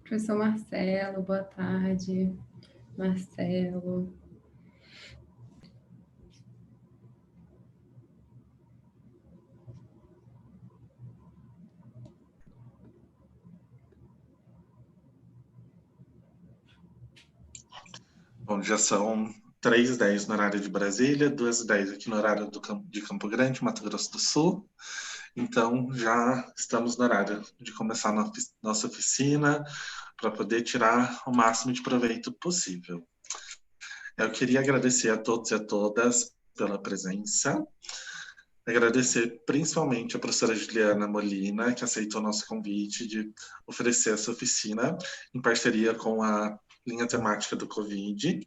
Professor Marcelo, boa tarde. Marcelo. Bom, já são 3h10 no horário de Brasília, 2h10 aqui no horário de Campo Grande, Mato Grosso do Sul. Então, já estamos no horário de começar nossa oficina para poder tirar o máximo de proveito possível. Eu queria agradecer a todos e a todas pela presença. Agradecer principalmente a professora Juliana Molina, que aceitou nosso convite de oferecer essa oficina em parceria com a linha temática do Covid.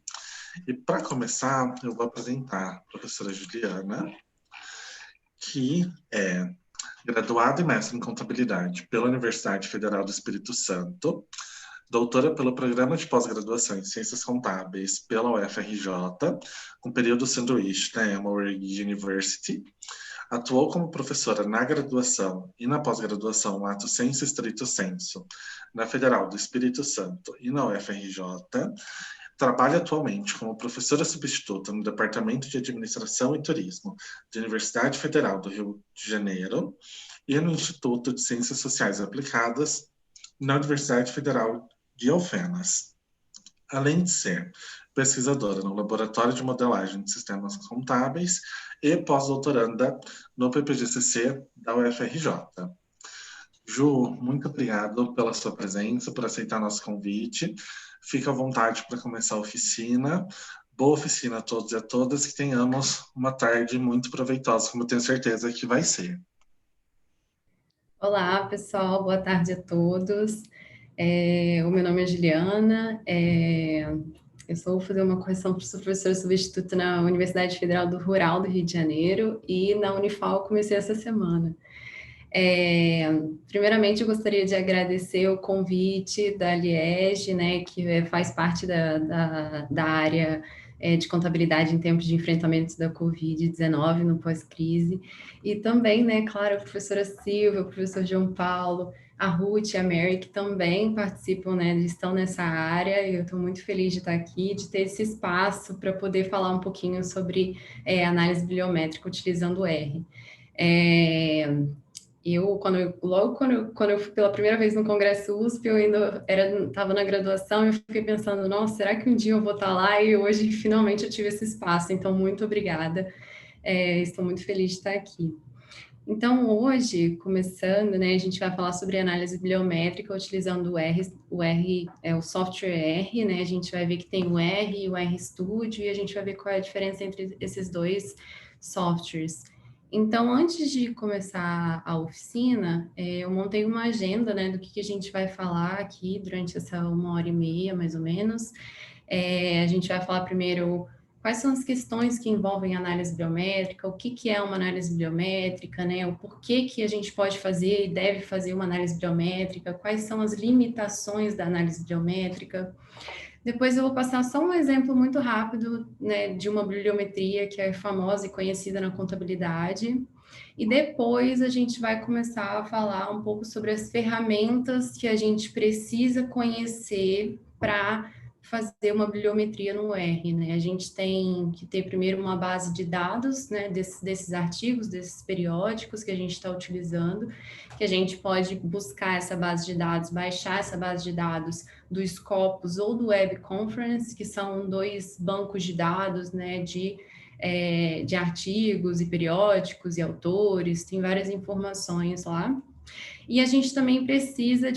E para começar, eu vou apresentar a professora Juliana, que é graduada e mestre em contabilidade pela Universidade Federal do Espírito Santo, doutora pelo Programa de Pós-Graduação em Ciências Contábeis pela UFRJ, com período sanduíche na Emory University. Atuou como professora na graduação e na pós-graduação lato sensu stricto sensu na Federal do Espírito Santo e na UFRJ. Trabalha atualmente como professora substituta no Departamento de Administração e Turismo da Universidade Federal do Rio de Janeiro e no Instituto de Ciências Sociais Aplicadas na Universidade Federal de Alfenas. Além de ser pesquisadora no Laboratório de Modelagem de Sistemas Contábeis e pós-doutoranda no PPGCC da UFRJ. Ju, muito obrigado pela sua presença, por aceitar nosso convite. Fica à vontade para começar a oficina. Boa oficina a todos e a todas, que tenhamos uma tarde muito proveitosa, como eu tenho certeza que vai ser. Olá, pessoal, boa tarde a todos. O meu nome é Juliana, eu vou fazer uma correção, sou professora substituta na Universidade Federal do Rural do Rio de Janeiro e na Unifal comecei essa semana. Primeiramente, eu gostaria de agradecer o convite da Liege, né, que faz parte da área de contabilidade em tempos de enfrentamento da Covid-19 no pós-crise, e também, né, claro, a professora Silvia, o professor João Paulo, a Ruth e a Mary, que também participam, né, estão nessa área, e eu estou muito feliz de estar aqui, de ter esse espaço para poder falar um pouquinho sobre análise bibliométrica utilizando o R. Quando eu fui pela primeira vez no Congresso USP, eu ainda estava na graduação e eu fiquei pensando, nossa, será que um dia eu vou estar lá? E hoje, finalmente, eu tive esse espaço. Então, muito obrigada. Estou muito feliz de estar aqui. Então, hoje, começando, né, a gente vai falar sobre análise bibliométrica utilizando o R é o software R, né? A gente vai ver que tem o R e o RStudio e a gente vai ver qual é a diferença entre esses dois softwares. Então, antes de começar a oficina, eu montei uma agenda, né, do que a gente vai falar aqui durante essa 1h30, mais ou menos. A gente vai falar primeiro quais são as questões que envolvem análise biométrica, o que é uma análise biométrica, né, o porquê que a gente pode fazer e deve fazer uma análise biométrica, quais são as limitações da análise biométrica. Depois eu vou passar só um exemplo muito rápido, né, de uma bibliometria que é famosa e conhecida na contabilidade. E depois a gente vai começar a falar um pouco sobre as ferramentas que a gente precisa conhecer para fazer uma bibliometria no R, né? A gente tem que ter primeiro uma base de dados, né, desses artigos, desses periódicos que a gente está utilizando, que a gente pode buscar essa base de dados, baixar essa base de dados do Scopus ou do Web Conference, que são dois bancos de dados, né, de artigos e periódicos e autores, tem várias informações lá. E a gente também precisa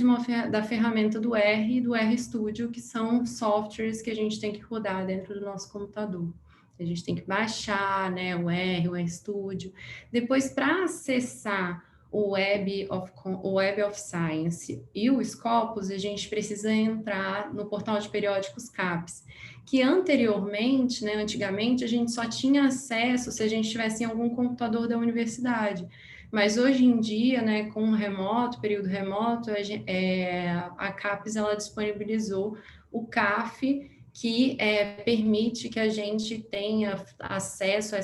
da ferramenta do R e do RStudio, que são softwares que a gente tem que rodar dentro do nosso computador. A gente tem que baixar, né, o RStudio. Depois, para acessar o Web of Science e o Scopus, a gente precisa entrar no portal de periódicos CAPES, que anteriormente, né, antigamente, a gente só tinha acesso se a gente estivesse em algum computador da universidade. Mas hoje em dia, né, com o remoto, período remoto, a CAPES ela disponibilizou o CAF, que permite que a gente tenha acesso a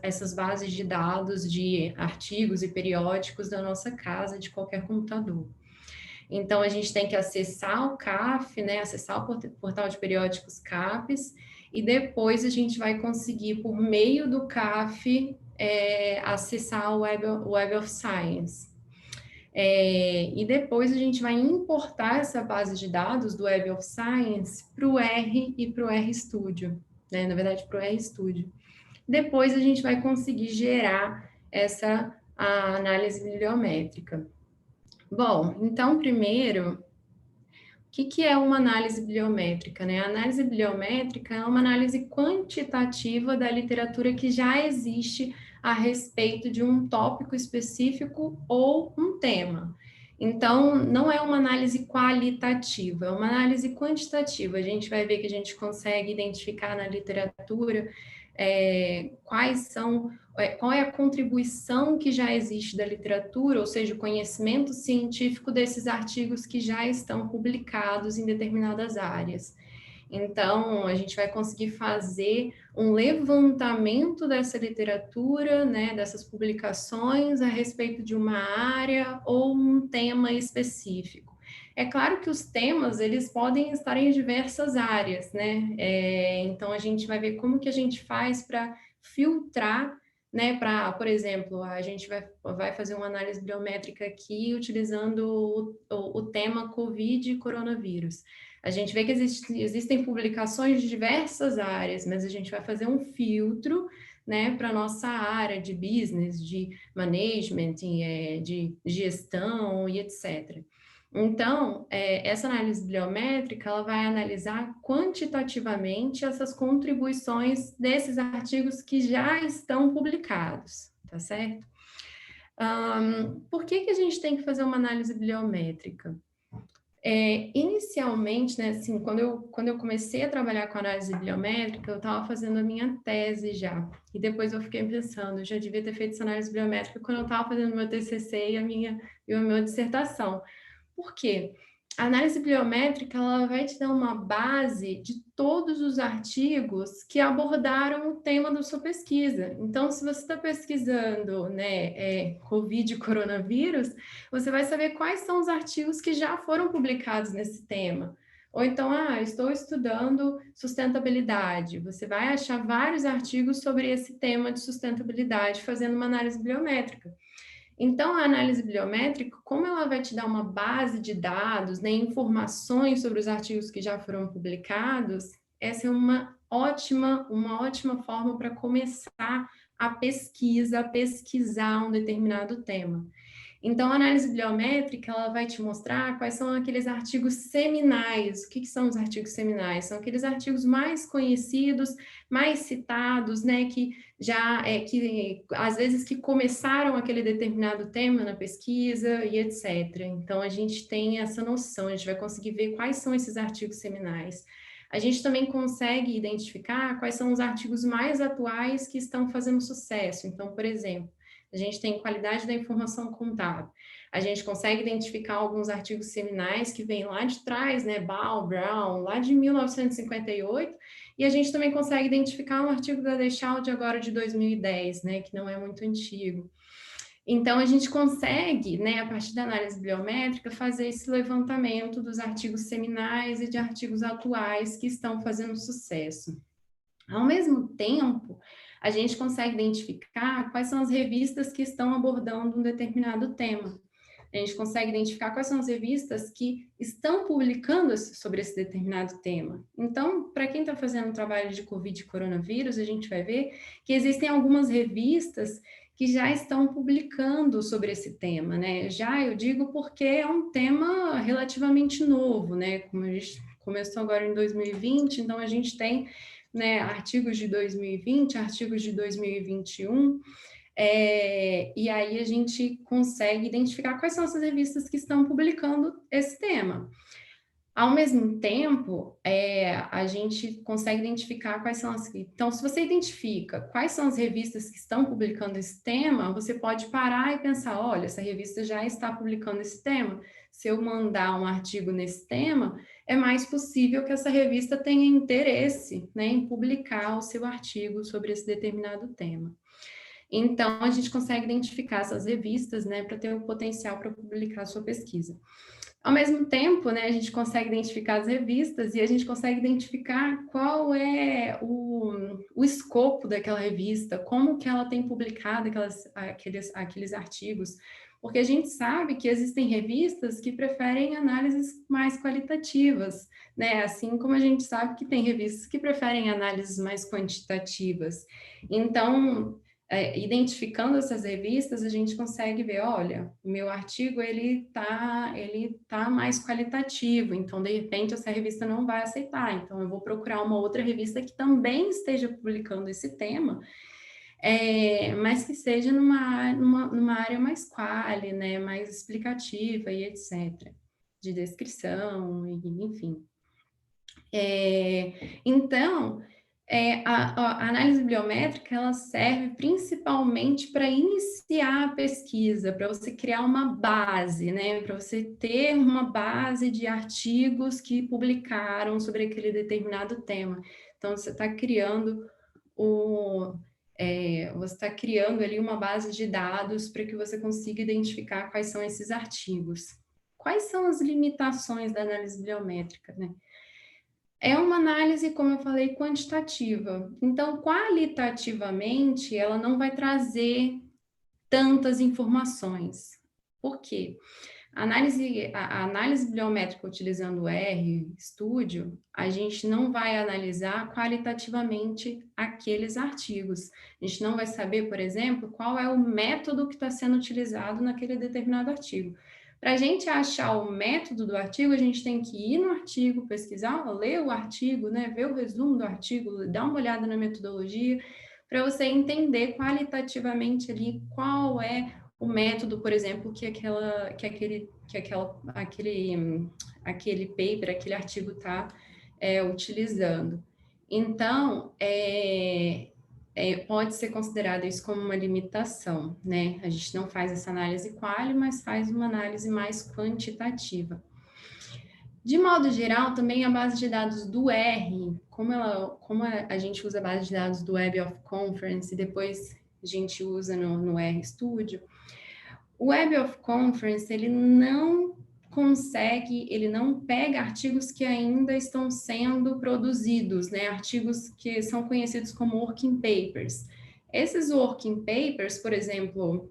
essas bases de dados de artigos e periódicos da nossa casa, de qualquer computador. Então, a gente tem que acessar o CAF, né, acessar o portal de periódicos CAPES, e depois a gente vai conseguir, por meio do CAF, acessar o Web of Science. E depois a gente vai importar essa base de dados do Web of Science para o R e para o RStudio, né? Na verdade, para o RStudio. Depois a gente vai conseguir gerar a análise bibliométrica. Bom, então, primeiro, o que é uma análise bibliométrica, né? A análise bibliométrica é uma análise quantitativa da literatura que já existe a respeito de um tópico específico ou um tema. Então, não é uma análise qualitativa, é uma análise quantitativa. A gente vai ver que a gente consegue identificar na literatura qual é a contribuição que já existe da literatura, ou seja, o conhecimento científico desses artigos que já estão publicados em determinadas áreas. Então, a gente vai conseguir fazer um levantamento dessa literatura, né, dessas publicações a respeito de uma área ou um tema específico. É claro que os temas, eles podem estar em diversas áreas, né? Então, a gente vai ver como que a gente faz para filtrar, né, por exemplo, a gente vai fazer uma análise biométrica aqui utilizando o tema COVID e coronavírus. A gente vê que existem publicações de diversas áreas, mas a gente vai fazer um filtro, né, para a nossa área de business, de management, de gestão e etc. Então, essa análise bibliométrica, ela vai analisar quantitativamente essas contribuições desses artigos que já estão publicados, tá certo? Por que a gente tem que fazer uma análise bibliométrica? Inicialmente, né, assim, quando eu comecei a trabalhar com análise bibliométrica, eu estava fazendo a minha tese já, e depois eu fiquei pensando, eu já devia ter feito essa análise bibliométrica quando eu estava fazendo meu TCC e a minha dissertação. Por quê? A análise bibliométrica, ela vai te dar uma base de todos os artigos que abordaram o tema da sua pesquisa. Então, se você está pesquisando, né, COVID e coronavírus, você vai saber quais são os artigos que já foram publicados nesse tema. Ou então, estou estudando sustentabilidade. Você vai achar vários artigos sobre esse tema de sustentabilidade fazendo uma análise bibliométrica. Então, a análise bibliométrica, como ela vai te dar uma base de dados, né, informações sobre os artigos que já foram publicados, essa é uma ótima forma para começar a pesquisar um determinado tema. Então, a análise bibliométrica, ela vai te mostrar quais são aqueles artigos seminais. O que são os artigos seminais? São aqueles artigos mais conhecidos, mais citados, né, que às vezes que começaram aquele determinado tema na pesquisa e etc. Então, a gente tem essa noção, a gente vai conseguir ver quais são esses artigos seminais. A gente também consegue identificar quais são os artigos mais atuais que estão fazendo sucesso. Então, por exemplo, a gente tem qualidade da informação contábil. A gente consegue identificar alguns artigos seminais que vêm lá de trás, né, Ball, Brown, lá de 1958, e a gente também consegue identificar um artigo da Deschaldes agora de 2010, né, que não é muito antigo. Então, a gente consegue, né, a partir da análise bibliométrica, fazer esse levantamento dos artigos seminais e de artigos atuais que estão fazendo sucesso. Ao mesmo tempo, a gente consegue identificar quais são as revistas que estão abordando um determinado tema. A gente consegue identificar quais são as revistas que estão publicando sobre esse determinado tema. Então, para quem está fazendo um trabalho de COVID e coronavírus, a gente vai ver que existem algumas revistas que já estão publicando sobre esse tema, né? Já eu digo porque é um tema relativamente novo, né? Como a gente começou agora em 2020, então a gente tem, né, artigos de 2020, artigos de 2021, e aí a gente consegue identificar quais são essas revistas que estão publicando esse tema. Ao mesmo tempo, a gente consegue identificar quais são as... Então, se você identifica quais são as revistas que estão publicando esse tema, você pode parar e pensar, olha, essa revista já está publicando esse tema. Se eu mandar um artigo nesse tema, é mais possível que essa revista tenha interesse, né, em publicar o seu artigo sobre esse determinado tema. Então, a gente consegue identificar essas revistas, né, para ter o potencial para publicar a sua pesquisa. Ao mesmo tempo, né, a gente consegue identificar as revistas e a gente consegue identificar qual é o escopo daquela revista, como que ela tem publicado aqueles artigos, porque a gente sabe que existem revistas que preferem análises mais qualitativas, né? Assim como a gente sabe que tem revistas que preferem análises mais quantitativas. Então, identificando essas revistas, a gente consegue ver, olha, o meu artigo ele tá mais qualitativo, então de repente essa revista não vai aceitar, então eu vou procurar uma outra revista que também esteja publicando esse tema, mas que seja numa área mais quali, né, mais explicativa e etc., de descrição, enfim. Então, a análise bibliométrica ela serve principalmente para iniciar a pesquisa, para você criar uma base, né? Para você ter uma base de artigos que publicaram sobre aquele determinado tema. Então, você está criando ali uma base de dados para que você consiga identificar quais são esses artigos. Quais são as limitações da análise bibliométrica, né? É uma análise, como eu falei, quantitativa. Então, qualitativamente, ela não vai trazer tantas informações. Por quê? A análise bibliométrica utilizando o RStudio, a gente não vai analisar qualitativamente aqueles artigos. A gente não vai saber, por exemplo, qual é o método que está sendo utilizado naquele determinado artigo. Para a gente achar o método do artigo, a gente tem que ir no artigo, pesquisar, ler o artigo, né, ver o resumo do artigo, dar uma olhada na metodologia, para você entender qualitativamente ali qual é o método, por exemplo, aquele paper, aquele artigo está utilizando. Então, pode ser considerado isso como uma limitação, né? A gente não faz essa análise quali, mas faz uma análise mais quantitativa. De modo geral, também a base de dados do R, como a gente usa a base de dados do Web of Conference e depois a gente usa no RStudio, o Web of Conference, ele não pega artigos que ainda estão sendo produzidos, né? Artigos que são conhecidos como working papers. Esses working papers, por exemplo,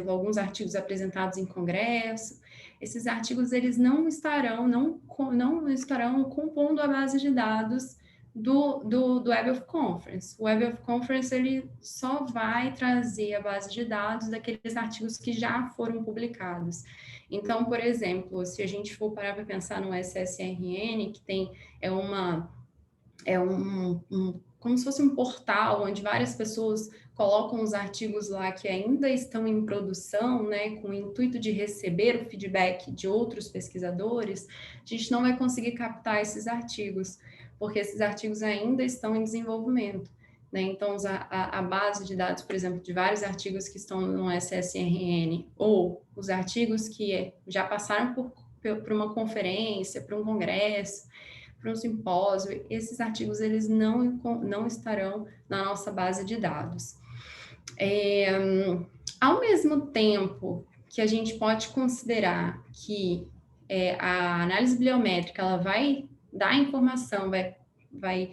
alguns artigos apresentados em congresso, esses artigos eles não estarão compondo a base de dados do Web of Conference. O Web of Conference ele só vai trazer a base de dados daqueles artigos que já foram publicados. Então, por exemplo, se a gente for parar para pensar no SSRN, que como se fosse um portal onde várias pessoas colocam os artigos lá que ainda estão em produção, né, com o intuito de receber o feedback de outros pesquisadores, a gente não vai conseguir captar esses artigos, porque esses artigos ainda estão em desenvolvimento, né? Então, a base de dados, por exemplo, de vários artigos que estão no SSRN, ou os artigos que já passaram por uma conferência, por um congresso, para um simpósio, esses artigos eles não estarão na nossa base de dados. Ao mesmo tempo que a gente pode considerar que a análise bibliométrica ela vai dar informação, vai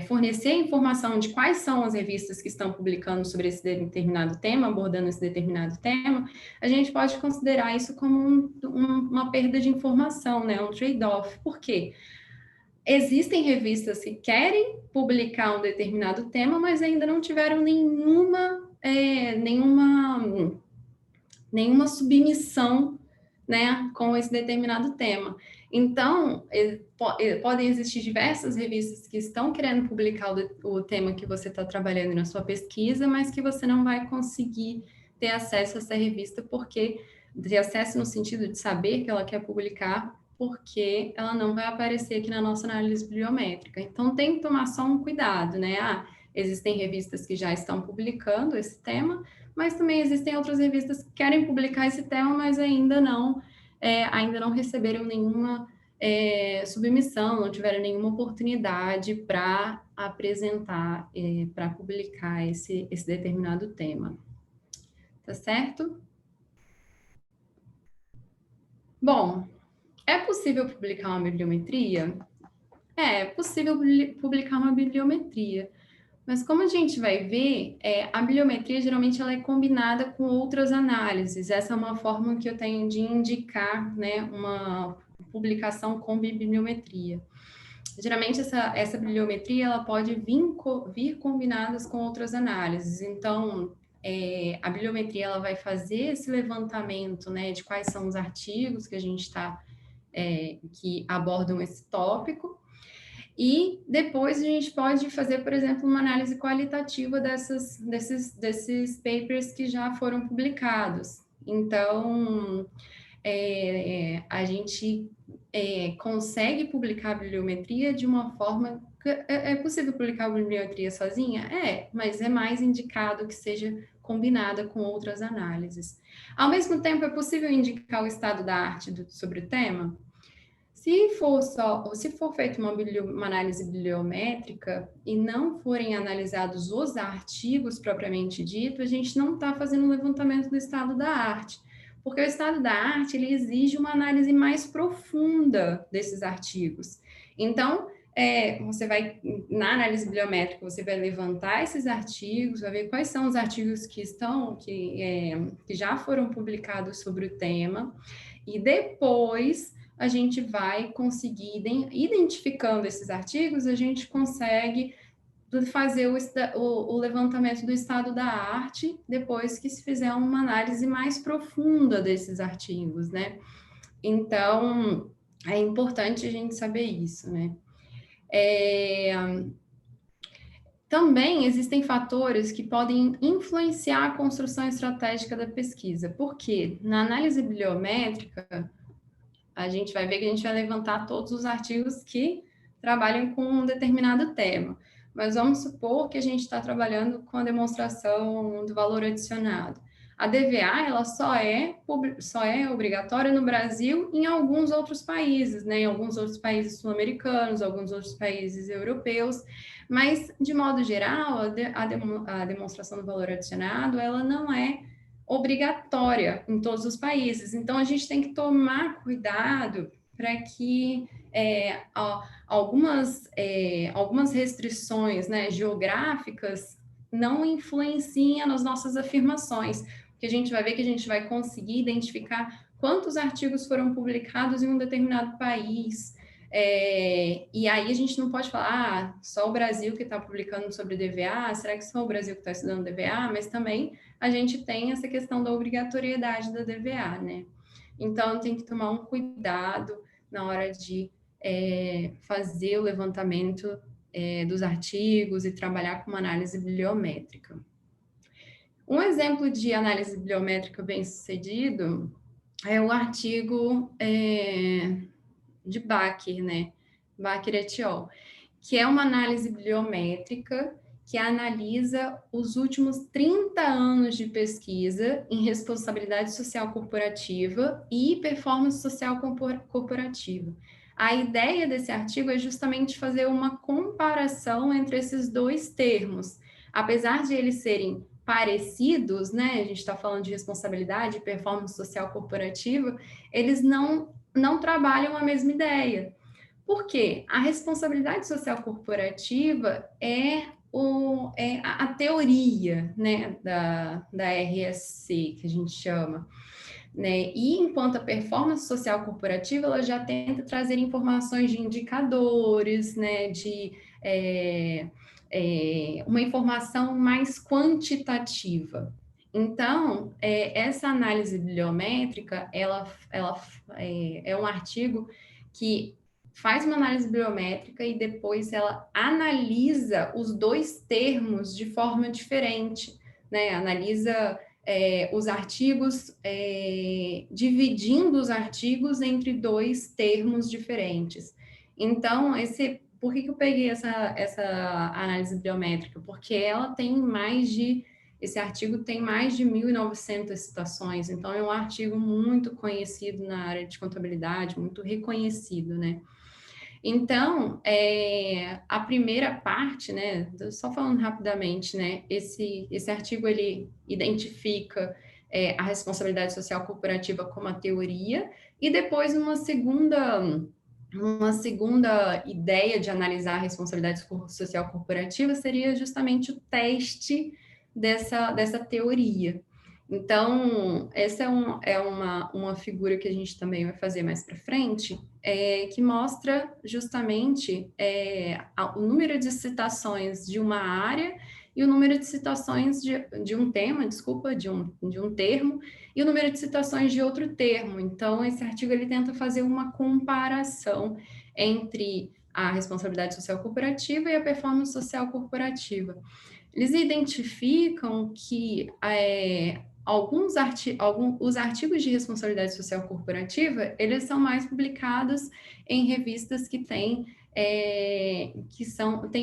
fornecer a informação de quais são as revistas que estão publicando sobre esse determinado tema, abordando esse determinado tema, a gente pode considerar isso como uma perda de informação, né? Um trade-off. Por quê? Existem revistas que querem publicar um determinado tema, mas ainda não tiveram nenhuma submissão, né, com esse determinado tema. Então, podem existir diversas revistas que estão querendo publicar o tema que você está trabalhando na sua pesquisa, mas que você não vai conseguir ter acesso a essa revista, porque ter acesso no sentido de saber que ela quer publicar, porque ela não vai aparecer aqui na nossa análise bibliométrica. Então, tem que tomar só um cuidado, né? Existem revistas que já estão publicando esse tema, mas também existem outras revistas que querem publicar esse tema, mas ainda não receberam nenhuma submissão, não tiveram nenhuma oportunidade para apresentar, para publicar esse determinado tema. Tá certo? Bom, é possível publicar uma bibliometria? É possível publicar uma bibliometria, mas como a gente vai ver, a bibliometria geralmente ela é combinada com outras análises. Essa é uma forma que eu tenho de indicar, né, uma publicação com bibliometria. Geralmente essa bibliometria ela pode vir combinadas com outras análises. Então, a bibliometria ela vai fazer esse levantamento, né, de quais são os artigos que a gente está que abordam esse tópico. E depois a gente pode fazer, por exemplo, uma análise qualitativa desses papers que já foram publicados. Então, a gente consegue publicar a bibliometria de uma forma... É possível publicar a bibliometria sozinha? Mas é mais indicado que seja combinada com outras análises. Ao mesmo tempo, é possível indicar o estado da arte sobre o tema? Se for feita uma análise bibliométrica e não forem analisados os artigos propriamente dito, a gente não está fazendo um levantamento do estado da arte, porque o estado da arte ele exige uma análise mais profunda desses artigos. Então, você vai, na análise bibliométrica, você vai levantar esses artigos, vai ver quais são os artigos que já foram publicados sobre o tema, e depois a gente vai conseguir, identificando esses artigos, a gente consegue fazer o levantamento do estado da arte depois que se fizer uma análise mais profunda desses artigos, né? Então, é importante a gente saber isso, né? Também existem fatores que podem influenciar a construção estratégica da pesquisa, porque na análise bibliométrica, a gente vai ver que a gente vai levantar todos os artigos que trabalham com um determinado tema. Mas vamos supor que a gente está trabalhando com a demonstração do valor adicionado. A DVA ela só é obrigatória no Brasil e em alguns outros países, né? Em alguns outros países sul-americanos, alguns outros países europeus. Mas, de modo geral, a demonstração do valor adicionado ela não é obrigatória em todos os países. Então, a gente tem que tomar cuidado para que algumas restrições, né, geográficas não influenciem nas nossas afirmações, porque a gente vai ver que a gente vai conseguir identificar quantos artigos foram publicados em um determinado país. E aí a gente não pode falar, só o Brasil que está publicando sobre DVA, será que só o Brasil que está estudando DVA? Mas também a gente tem essa questão da obrigatoriedade da DVA, né? Então, tem que tomar um cuidado na hora de fazer o levantamento dos artigos e trabalhar com uma análise bibliométrica. Um exemplo de análise bibliométrica bem-sucedido é o artigo de Bakker, né? Bakker et al., que é uma análise bibliométrica que analisa os últimos 30 anos de pesquisa em responsabilidade social corporativa e performance social corporativa. A ideia desse artigo é justamente fazer uma comparação entre esses dois termos. Apesar de eles serem parecidos, né? A gente está falando de responsabilidade e performance social corporativa, eles não trabalham a mesma ideia. Por quê? A responsabilidade social corporativa é a teoria, né, da RSC, que a gente chama, né? E enquanto a performance social corporativa, ela já tenta trazer informações de indicadores, né, de uma informação mais quantitativa. Então, essa análise bibliométrica, ela é um artigo que faz uma análise bibliométrica e depois ela analisa os dois termos de forma diferente, né? Analisa os artigos, dividindo os artigos entre dois termos diferentes. Então, por que eu peguei essa análise bibliométrica? Porque ela tem esse artigo tem mais de 1.900 citações, então é um artigo muito conhecido na área de contabilidade, muito reconhecido, né? Então, a primeira parte, né, só falando rapidamente, né, esse artigo, ele identifica a responsabilidade social corporativa como a teoria, e depois uma segunda ideia de analisar a responsabilidade social corporativa seria justamente o teste dessa teoria. Então, essa é uma figura que a gente também vai fazer mais para frente, que mostra justamente o número de citações de uma área e o número de citações de um tema, desculpa, de um termo, e o número de citações de outro termo. Então, esse artigo ele tenta fazer uma comparação entre a responsabilidade social corporativa e a performance social corporativa. Eles identificam que os artigos de responsabilidade social corporativa, eles são mais publicados em revistas que têm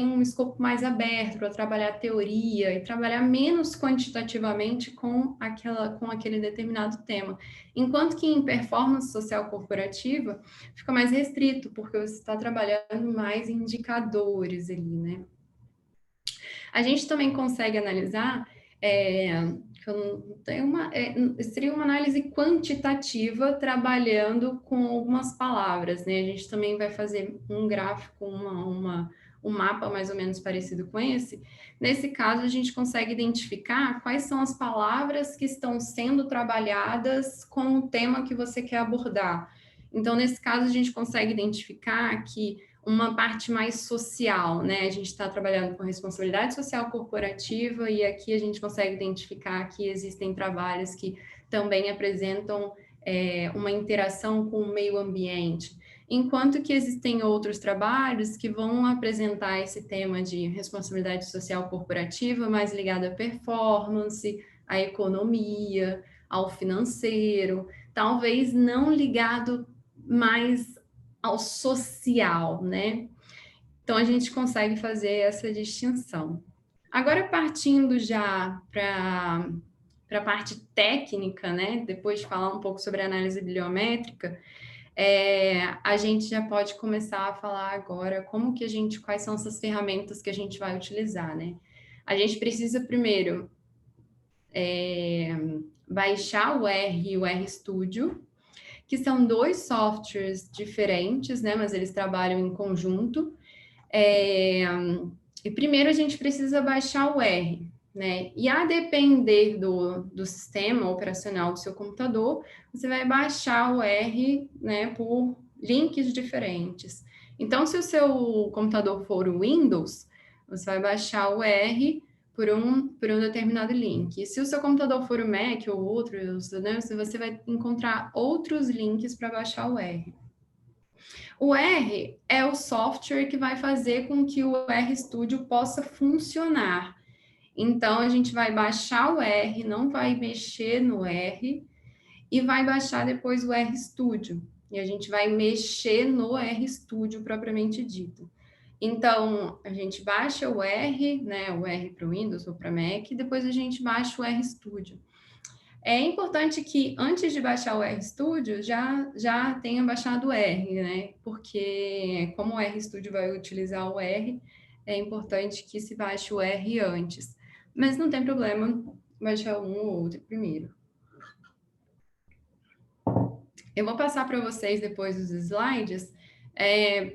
um escopo mais aberto para trabalhar teoria e trabalhar menos quantitativamente com aquele determinado tema. Enquanto que em performance social corporativa fica mais restrito, porque você está trabalhando mais em indicadores ali, né? A gente também consegue analisar, seria uma análise quantitativa trabalhando com algumas palavras, né? A gente também vai fazer um gráfico, um mapa mais ou menos parecido com esse. Nesse caso, a gente consegue identificar quais são as palavras que estão sendo trabalhadas com o tema que você quer abordar. Então, nesse caso, a gente consegue identificar que uma parte mais social, né? A gente está trabalhando com responsabilidade social corporativa e aqui a gente consegue identificar que existem trabalhos que também apresentam uma interação com o meio ambiente, enquanto que existem outros trabalhos que vão apresentar esse tema de responsabilidade social corporativa mais ligado à performance, à economia, ao financeiro, talvez não ligado mais ao social, né? Então, a gente consegue fazer essa distinção. Agora, partindo já para a parte técnica, né? Depois de falar um pouco sobre a análise bibliométrica, a gente já pode começar a falar agora quais são essas ferramentas que a gente vai utilizar, né? A gente precisa primeiro baixar o R e o RStudio, que são dois softwares diferentes, né? Mas eles trabalham em conjunto. E primeiro a gente precisa baixar o R, né? E a depender do sistema operacional do seu computador, você vai baixar o R, né, por links diferentes. Então, se o seu computador for o Windows, você vai baixar o R por um determinado link. E se o seu computador for o Mac ou outros, né, você vai encontrar outros links para baixar o R. O R é o software que vai fazer com que o RStudio possa funcionar. Então, a gente vai baixar o R, não vai mexer no R, e vai baixar depois o RStudio. E a gente vai mexer no RStudio propriamente dito. Então, a gente baixa o R, né, o R para o Windows ou para Mac, e depois a gente baixa o RStudio. É importante que, antes de baixar o RStudio, já tenha baixado o R, né? Porque, como o RStudio vai utilizar o R, é importante que se baixe o R antes. Mas não tem problema baixar um ou outro primeiro. Eu vou passar para vocês depois os slides,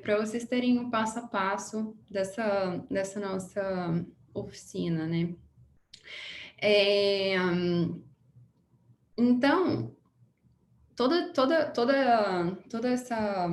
para vocês terem o passo a passo dessa nossa oficina, né? Então, toda essa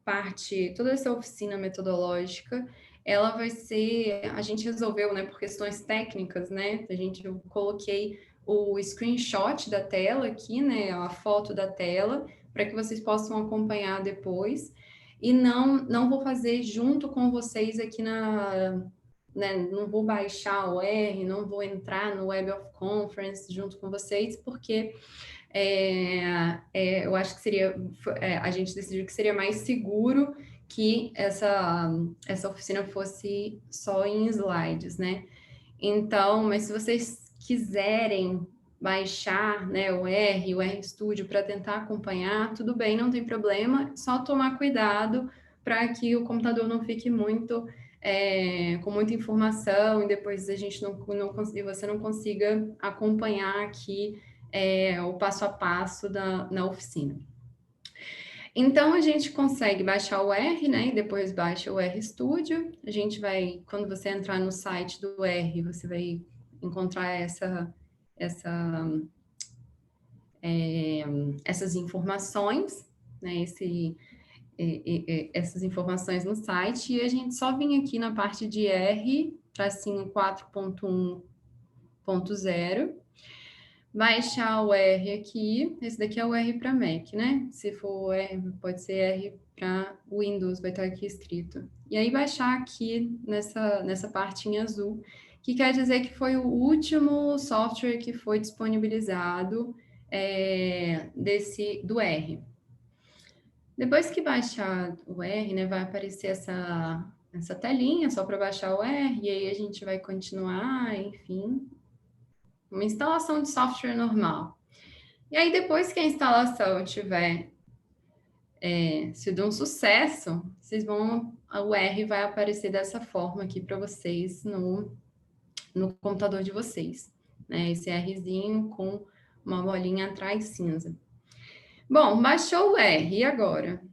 parte, toda essa oficina metodológica, ela vai ser, a gente resolveu, né, por questões técnicas, né, eu coloquei o screenshot da tela aqui, né, a foto da tela, para que vocês possam acompanhar depois, e não vou fazer junto com vocês aqui né, não vou baixar o R, não vou entrar no Web of Conference junto com vocês, porque eu acho que a gente decidiu que seria mais seguro que essa oficina fosse só em slides, né? Então, mas se vocês quiserem baixar, né, o RStudio para tentar acompanhar, tudo bem, não tem problema, só tomar cuidado para que o computador não fique com muita informação e depois a gente você não consiga acompanhar aqui o passo a passo na oficina. Então, a gente consegue baixar o R, né? E depois baixa o RStudio. A gente vai, quando você entrar no site do R, você vai encontrar essas informações, né? Essas informações no site. E a gente só vem aqui na parte de R, tracinho 4.1.0. Baixar o R aqui, esse daqui é o R para Mac, né? Se for R, pode ser R para Windows, vai estar aqui escrito. E aí baixar aqui nessa partinha azul, que quer dizer que foi o último software que foi disponibilizado do R. Depois que baixar o R, né, vai aparecer essa telinha só para baixar o R, e aí a gente vai continuar, enfim, uma instalação de software normal. E aí, depois que a instalação tiver sido um sucesso, o R vai aparecer dessa forma aqui para vocês no computador de vocês. Né? Esse Rzinho com uma bolinha atrás cinza. Bom, baixou o R, e agora?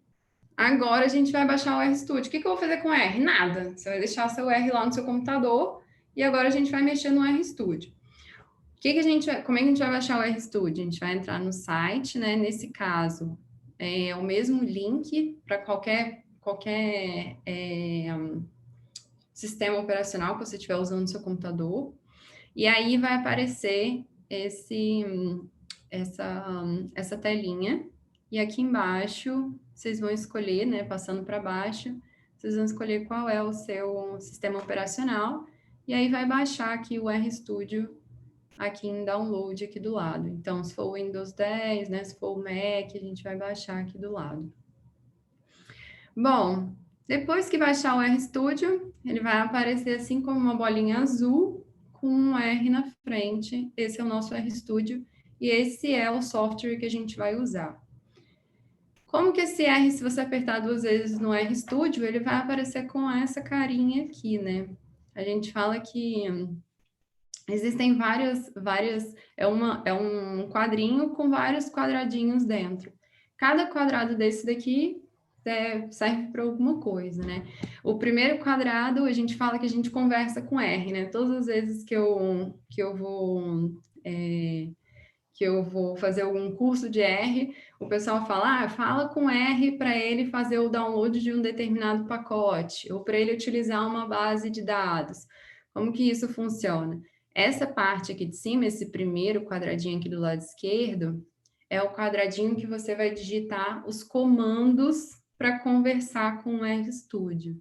Agora a gente vai baixar o RStudio. O que eu vou fazer com o R? Nada. Você vai deixar seu R lá no seu computador, e agora a gente vai mexer no RStudio. Como é que a gente vai baixar o RStudio? A gente vai entrar no site, né? Nesse caso, é o mesmo link para qualquer sistema operacional que você estiver usando no seu computador. E aí vai aparecer essa telinha. E aqui embaixo, vocês vão escolher, né? Passando para baixo, vocês vão escolher qual é o seu sistema operacional. E aí vai baixar aqui o RStudio aqui em download aqui do lado. Então, se for o Windows 10, né, se for o Mac, a gente vai baixar aqui do lado. Bom, depois que baixar o RStudio, ele vai aparecer assim como uma bolinha azul com um R na frente. Esse é o nosso RStudio e esse é o software que a gente vai usar. Como que esse R, se você apertar 2 vezes no RStudio, ele vai aparecer com essa carinha aqui, né? A gente fala que existem várias, é um quadrinho com vários quadradinhos dentro. Cada quadrado desse daqui serve para alguma coisa, né? O primeiro quadrado, a gente fala que a gente conversa com R, né? Todas as vezes que eu vou fazer algum curso de R, o pessoal fala, fala com R para ele fazer o download de um determinado pacote, ou para ele utilizar uma base de dados. Como que isso funciona? Essa parte aqui de cima, esse primeiro quadradinho aqui do lado esquerdo, é o quadradinho que você vai digitar os comandos para conversar com o RStudio.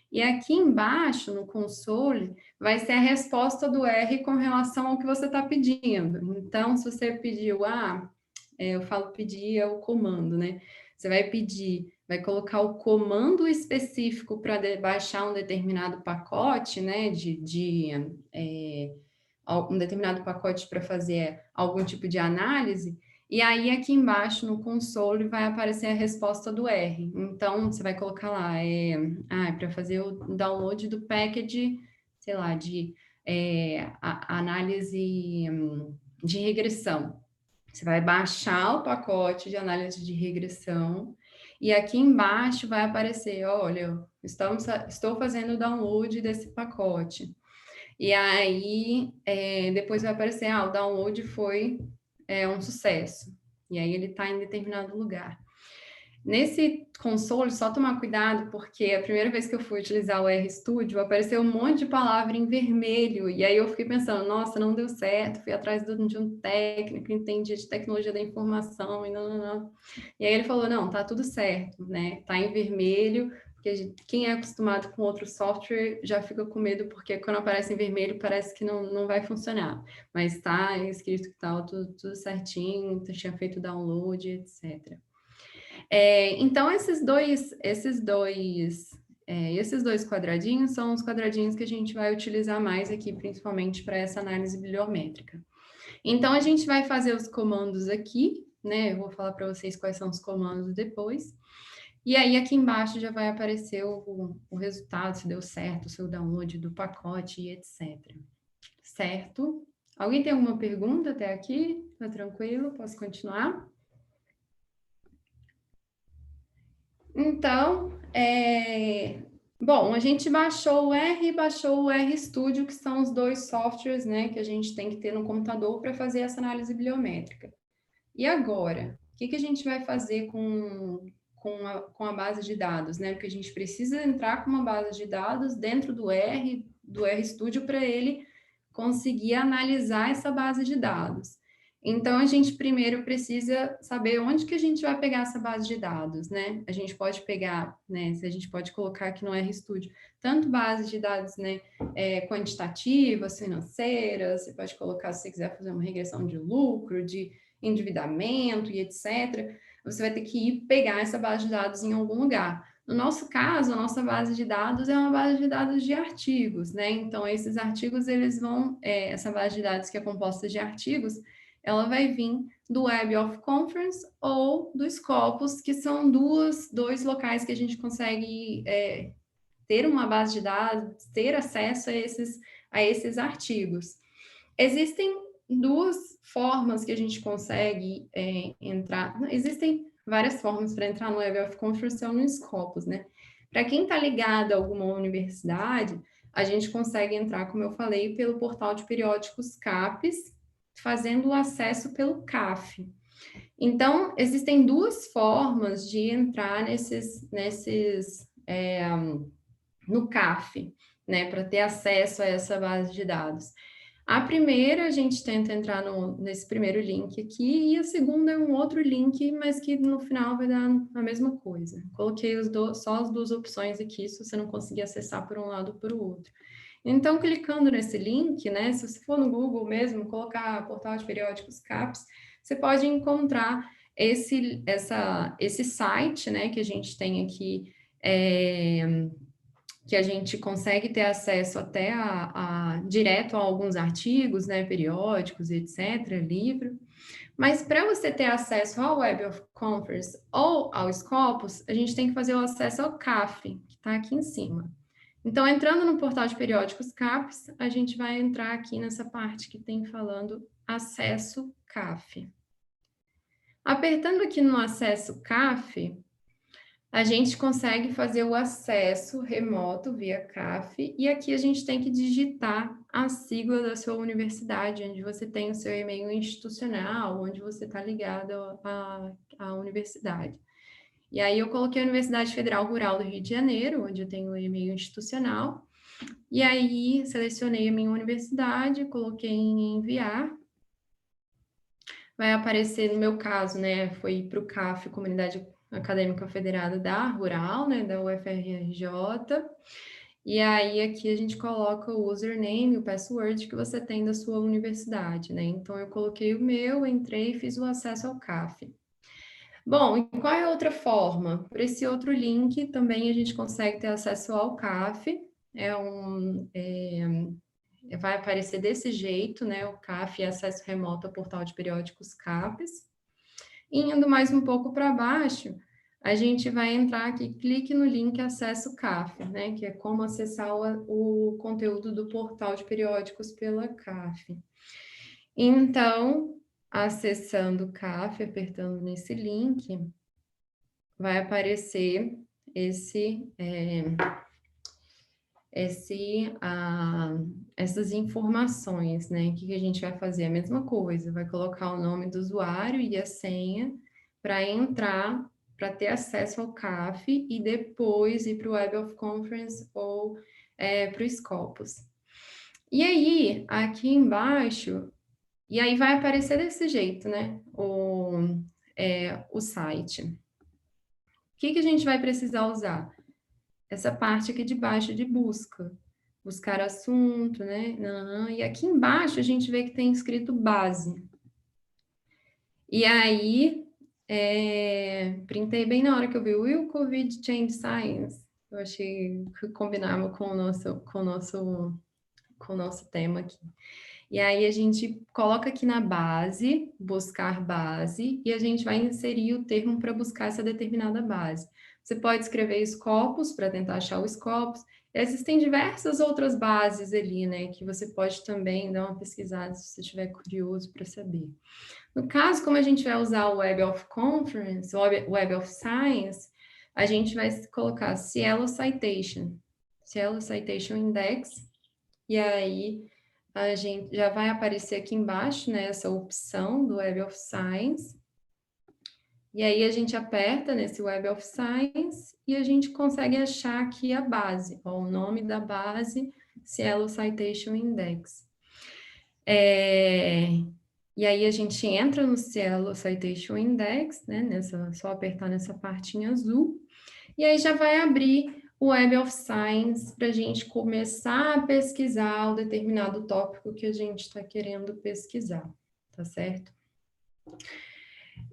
E aqui embaixo, no console, vai ser a resposta do R com relação ao que você está pedindo. Então, se você pediu, eu falo pedir é o comando, né? Você vai colocar o comando específico para baixar um determinado pacote, né? Um determinado pacote para fazer algum tipo de análise. E aí, aqui embaixo, no console, vai aparecer a resposta do R. Então, você vai colocar lá, para fazer o download do package, sei lá, de análise de regressão. Você vai baixar o pacote de análise de regressão e aqui embaixo vai aparecer, olha, estou fazendo o download desse pacote. E aí, depois vai aparecer, o download foi um sucesso. E aí ele está em determinado lugar. Nesse console, só tomar cuidado, porque a primeira vez que eu fui utilizar o RStudio, apareceu um monte de palavra em vermelho, e aí eu fiquei pensando, nossa, não deu certo, fui atrás de um técnico, entendi de tecnologia da informação, e não. E aí ele falou, não, tá tudo certo, né, tá em vermelho, porque quem é acostumado com outro software já fica com medo, porque quando aparece em vermelho parece que não vai funcionar, mas tá escrito que tá tudo certinho, tinha feito o download, etc. Então, esses dois quadradinhos são os quadradinhos que a gente vai utilizar mais aqui, principalmente para essa análise bibliométrica. Então, a gente vai fazer os comandos aqui, né? Eu vou falar para vocês quais são os comandos depois. E aí, aqui embaixo já vai aparecer o resultado, se deu certo o seu download do pacote e etc. Certo? Alguém tem alguma pergunta até aqui? Tá tranquilo? Posso continuar? Então, bom, a gente baixou o R e baixou o RStudio, que são os dois softwares, né, que a gente tem que ter no computador para fazer essa análise bibliométrica. E agora, o que a gente vai fazer com a base de dados, né? Porque a gente precisa entrar com uma base de dados dentro do RStudio para ele conseguir analisar essa base de dados. Então, a gente primeiro precisa saber onde que a gente vai pegar essa base de dados, né? A gente pode pegar, né? Se a gente pode colocar aqui no RStudio, tanto bases de dados, né? Quantitativas, financeiras, você pode colocar, se você quiser fazer uma regressão de lucro, de endividamento e etc., você vai ter que ir pegar essa base de dados em algum lugar. No nosso caso, a nossa base de dados é uma base de dados de artigos, né? Então, esses artigos, eles vão, essa base de dados que é composta de artigos, ela vai vir do Web of Conference ou do Scopus, que são dois locais que a gente consegue ter uma base de dados, ter acesso a esses artigos. Existem duas formas que a gente consegue entrar. Existem várias formas para entrar no Web of Conference ou no Scopus, né? Para quem está ligado a alguma universidade, a gente consegue entrar, como eu falei, pelo portal de periódicos CAPES, fazendo o acesso pelo CAF. Então, existem duas formas de entrar no CAF, né, para ter acesso a essa base de dados. A primeira, a gente tenta entrar nesse primeiro link aqui, e a segunda é um outro link, mas que no final vai dar a mesma coisa. Coloquei só as duas opções aqui, se você não conseguir acessar por um lado ou por outro. Então, clicando nesse link, né, se você for no Google mesmo, colocar portal de periódicos CAPES, você pode encontrar esse site, né, que a gente tem aqui, que a gente consegue ter acesso até direto a alguns artigos, né, periódicos, etc., livro. Mas para você ter acesso ao Web of Conference ou ao Scopus, a gente tem que fazer o acesso ao CAF, que está aqui em cima. Então, entrando no portal de periódicos CAPES, a gente vai entrar aqui nessa parte que tem falando acesso CAF. Apertando aqui no acesso CAF, a gente consegue fazer o acesso remoto via CAF, e aqui a gente tem que digitar a sigla da sua universidade, onde você tem o seu e-mail institucional, onde você está ligado à universidade. E aí eu coloquei a Universidade Federal Rural do Rio de Janeiro, onde eu tenho o e-mail institucional, e aí selecionei a minha universidade, coloquei em enviar. Vai aparecer, no meu caso, né, foi para o CAF, Comunidade Acadêmica Federada da Rural, né, da UFRJ, e aí aqui a gente coloca o username, o password que você tem da sua universidade, né, então eu coloquei o meu, entrei e fiz o acesso ao CAF. Bom, e qual é a outra forma? Por esse outro link também a gente consegue ter acesso ao CAF, vai aparecer desse jeito, né? O CAF é acesso remoto ao portal de periódicos CAPES. E indo mais um pouco para baixo, a gente vai entrar aqui, clique no link Acesso CAF, né? Que é como acessar o conteúdo do portal de periódicos pela CAF. Então, acessando o CAF, apertando nesse link, vai aparecer essas informações, né? O que a gente vai fazer? A mesma coisa, vai colocar o nome do usuário e a senha para entrar, para ter acesso ao CAF e depois ir para o Web of Conference ou para o Scopus. E aí, aqui embaixo, e aí vai aparecer desse jeito, né? O site. O que a gente vai precisar usar? Essa parte aqui de baixo de busca. Buscar assunto, né? E aqui embaixo a gente vê que tem escrito base. E aí, printei bem na hora que eu vi Will COVID Change Science. Eu achei que combinava com o nosso tema aqui. E aí a gente coloca aqui na base, buscar base, e a gente vai inserir o termo para buscar essa determinada base. Você pode escrever Scopus para tentar achar o Scopus. Existem diversas outras bases ali, né, que você pode também dar uma pesquisada se você estiver curioso para saber. No caso, como a gente vai usar o Web of Conference, o Web of Science, a gente vai colocar Cielo Citation Index, e aí a gente já vai aparecer aqui embaixo, né, essa opção do Web of Science. E aí a gente aperta nesse Web of Science e a gente consegue achar aqui a base, ó, o nome da base, Cielo Citation Index. E aí a gente entra no Cielo Citation Index, né, só apertar nessa partinha azul, e aí já vai abrir o Web of Science para a gente começar a pesquisar o determinado tópico que a gente está querendo pesquisar, tá certo?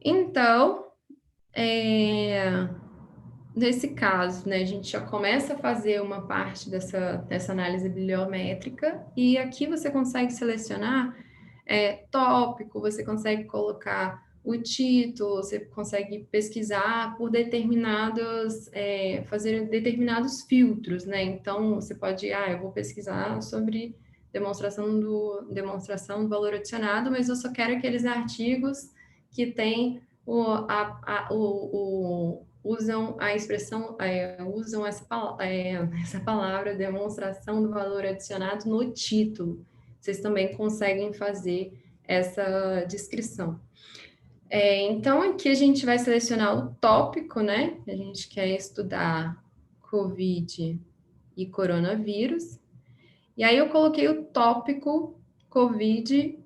Então, nesse caso, né, a gente já começa a fazer uma parte dessa análise bibliométrica, e aqui você consegue selecionar tópico, você consegue colocar o título, você consegue pesquisar por fazer determinados filtros, né? Então, você pode, eu vou pesquisar sobre demonstração do valor adicionado, mas eu só quero aqueles artigos que têm usam a expressão, usam essa palavra, demonstração do valor adicionado no título. Vocês também conseguem fazer essa descrição. Então, aqui a gente vai selecionar o tópico, né? A gente quer estudar COVID e coronavírus. E aí eu coloquei o tópico COVID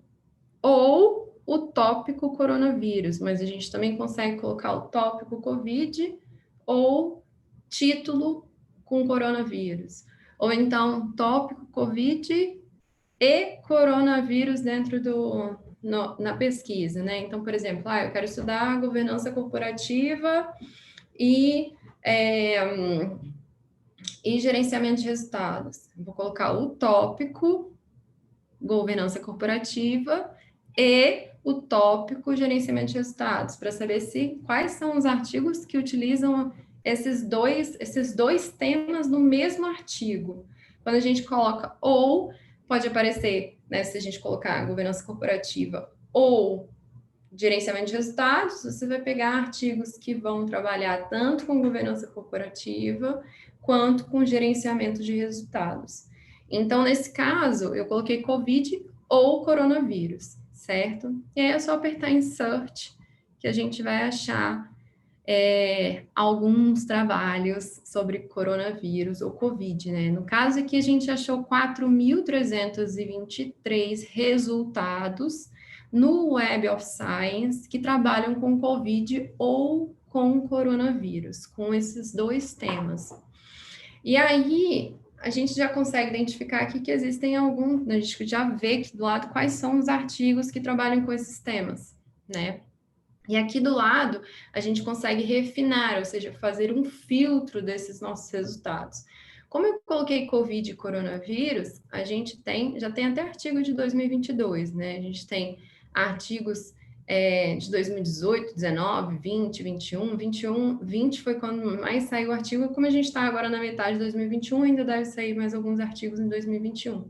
ou o tópico coronavírus, mas a gente também consegue colocar o tópico COVID ou título com coronavírus. Ou então, tópico COVID e coronavírus dentro na pesquisa, né? Então, por exemplo, eu quero estudar governança corporativa e gerenciamento de resultados. Vou colocar o tópico governança corporativa e o tópico gerenciamento de resultados, para saber quais são os artigos que utilizam esses dois temas no mesmo artigo. Quando a gente coloca ou, pode aparecer, né, se a gente colocar governança corporativa ou gerenciamento de resultados, você vai pegar artigos que vão trabalhar tanto com governança corporativa quanto com gerenciamento de resultados. Então, nesse caso, eu coloquei COVID ou coronavírus, certo? E aí é só apertar Insert, que a gente vai achar alguns trabalhos sobre coronavírus ou COVID, né? No caso aqui, a gente achou 4.323 resultados no Web of Science que trabalham com COVID ou com coronavírus, com esses dois temas. E aí, a gente já consegue identificar aqui que existem alguns, a gente já vê aqui do lado quais são os artigos que trabalham com esses temas, né? E aqui do lado, a gente consegue refinar, ou seja, fazer um filtro desses nossos resultados. Como eu coloquei COVID e coronavírus, a gente já tem até artigo de 2022, né? A gente tem artigos de 2018, 19, 20, 21, 20 foi quando mais saiu o artigo, como a gente está agora na metade de 2021, ainda deve sair mais alguns artigos em 2021.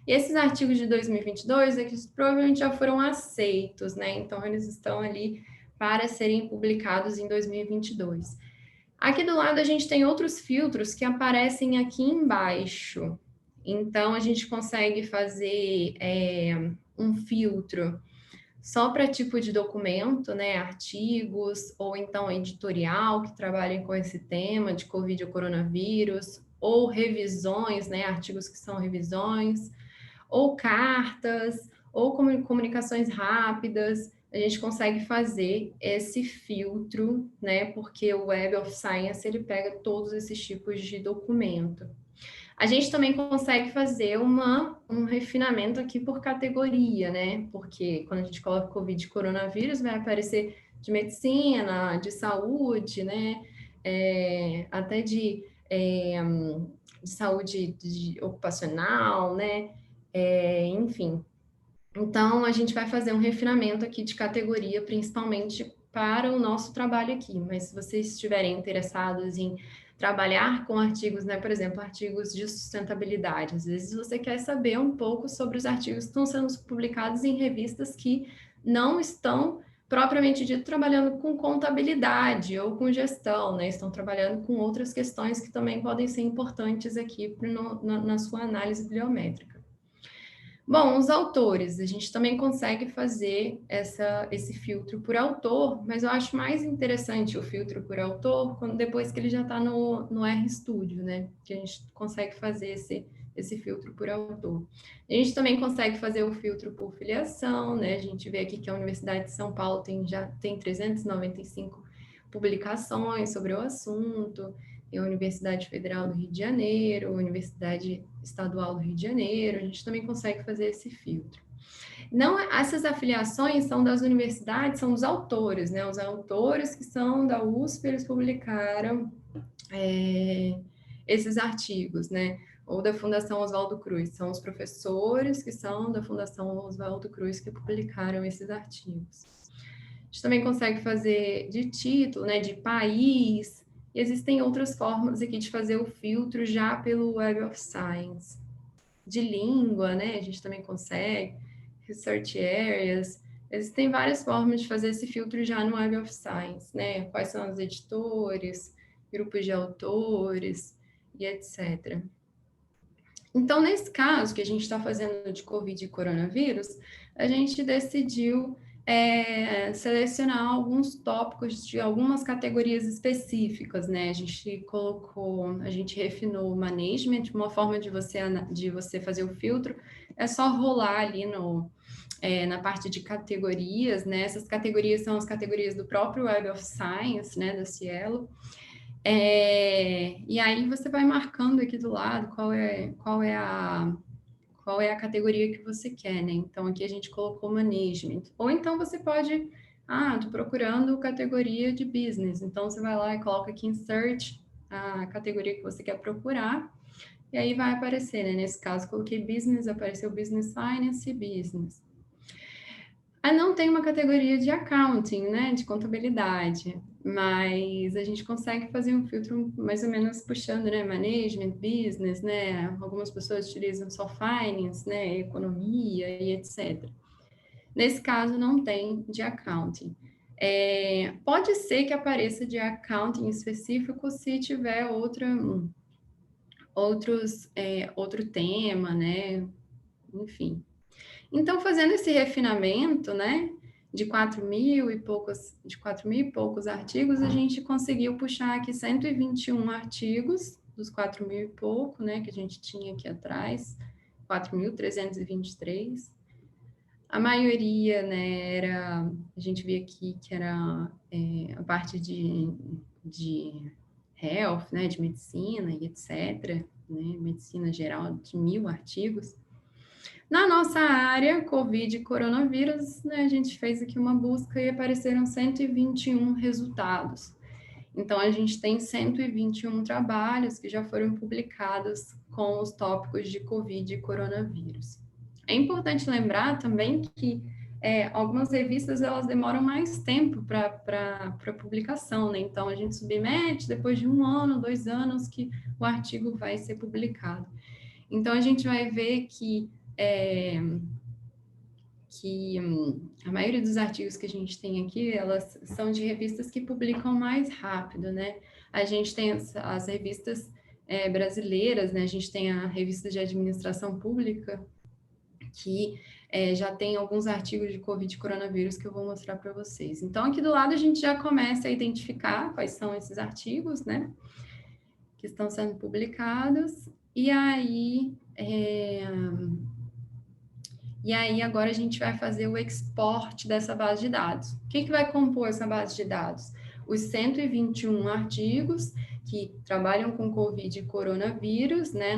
E esses artigos de 2022, eles provavelmente já foram aceitos, né? Então, eles estão ali para serem publicados em 2022. Aqui do lado, a gente tem outros filtros que aparecem aqui embaixo. Então, a gente consegue fazer um filtro só para tipo de documento, né, artigos, ou então editorial que trabalhem com esse tema de COVID ou coronavírus, ou revisões, né, artigos que são revisões, ou cartas, ou comunicações rápidas. A gente consegue fazer esse filtro, né, porque o Web of Science, ele pega todos esses tipos de documento. A gente também consegue fazer um refinamento aqui por categoria, né? Porque quando a gente coloca COVID e coronavírus, vai aparecer de medicina, de saúde, né? Até de saúde ocupacional, né? Enfim. Então, a gente vai fazer um refinamento aqui de categoria, principalmente para o nosso trabalho aqui, mas se vocês estiverem interessados em trabalhar com artigos, né, por exemplo, artigos de sustentabilidade, às vezes você quer saber um pouco sobre os artigos que estão sendo publicados em revistas que não estão propriamente dito trabalhando com contabilidade ou com gestão, né? Estão trabalhando com outras questões que também podem ser importantes aqui na sua análise bibliométrica. Bom, os autores, a gente também consegue fazer esse filtro por autor, mas eu acho mais interessante o filtro por autor depois que ele já está no RStudio, né? Que a gente consegue fazer esse filtro por autor. A gente também consegue fazer o filtro por filiação, né? A gente vê aqui que a Universidade de São Paulo já tem 395 publicações sobre o assunto, tem a Universidade Federal do Rio de Janeiro, a Universidade Estadual do Rio de Janeiro, a gente também consegue fazer esse filtro. Não, essas afiliações são das universidades, são dos autores, né? Os autores que são da USP, eles publicaram esses artigos, né? Ou da Fundação Oswaldo Cruz, são os professores que são da Fundação Oswaldo Cruz que publicaram esses artigos. A gente também consegue fazer de título, né? De país. E existem outras formas aqui de fazer o filtro já pelo Web of Science. De língua, né? A gente também consegue. Research Areas. Existem várias formas de fazer esse filtro já no Web of Science, né? Quais são os editores, grupos de autores e etc. Então, nesse caso que a gente está fazendo de Covid e coronavírus, a gente decidiu selecionar alguns tópicos de algumas categorias específicas, né? A gente refinou o management, uma forma de você fazer o filtro é só rolar ali na parte de categorias, né? Essas categorias são as categorias do próprio Web of Science, né? Da Cielo. E aí você vai marcando aqui do lado qual é a categoria que você quer, né? Então, aqui a gente colocou management. Ou então você pode, tô procurando categoria de business. Então, você vai lá e coloca aqui em search a categoria que você quer procurar. E aí vai aparecer, né? Nesse caso, coloquei business, apareceu business finance e business. Não tem uma categoria de accounting, né? De contabilidade. Mas a gente consegue fazer um filtro mais ou menos puxando, né? Management, business, né? Algumas pessoas utilizam só finance, né? Economia e etc. Nesse caso, não tem de accounting. Pode ser que apareça de accounting específico se tiver outro tema, né? Enfim. Então, fazendo esse refinamento, né? De 4.000 e poucos artigos, a gente conseguiu puxar aqui 121 artigos dos 4.000 e pouco, né, que a gente tinha aqui atrás, 4.323. A maioria, né, a gente vê aqui que era a parte de health, né, de medicina e etc., né, medicina geral, de 1.000 artigos. Na nossa área, Covid e coronavírus, né, a gente fez aqui uma busca e apareceram 121 resultados. Então, a gente tem 121 trabalhos que já foram publicados com os tópicos de Covid e coronavírus. É importante lembrar também que algumas revistas elas demoram mais tempo para publicação, né? Então, a gente submete depois de 1 ano, 2 anos que o artigo vai ser publicado. Então, a gente vai ver que a maioria dos artigos que a gente tem aqui, elas são de revistas que publicam mais rápido, né? A gente tem as revistas brasileiras, né? A gente tem a revista de administração pública, que já tem alguns artigos de Covid e coronavírus que eu vou mostrar para vocês. Então, aqui do lado a gente já começa a identificar quais são esses artigos, né? Que estão sendo publicados. E aí, agora a gente vai fazer o export dessa base de dados. O que vai compor essa base de dados? Os 121 artigos que trabalham com Covid e coronavírus, né,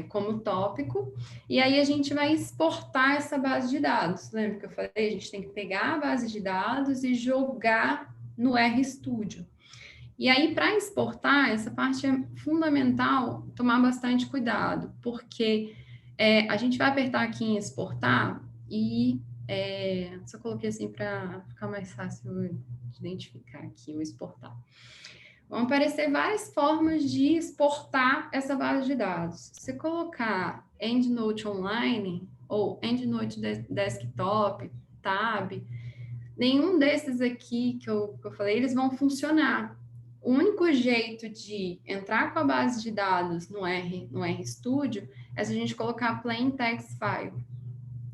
como tópico, e aí a gente vai exportar essa base de dados. Lembra que eu falei? A gente tem que pegar a base de dados e jogar no RStudio. E aí, para exportar, essa parte é fundamental tomar bastante cuidado, porque a gente vai apertar aqui em exportar e Só coloquei assim para ficar mais fácil de identificar aqui, o exportar. Vão aparecer várias formas de exportar essa base de dados. Se colocar EndNote Online ou EndNote Desktop, Tab, nenhum desses aqui que eu falei, eles vão funcionar. O único jeito de entrar com a base de dados no RStudio é se a gente colocar Plain Text File.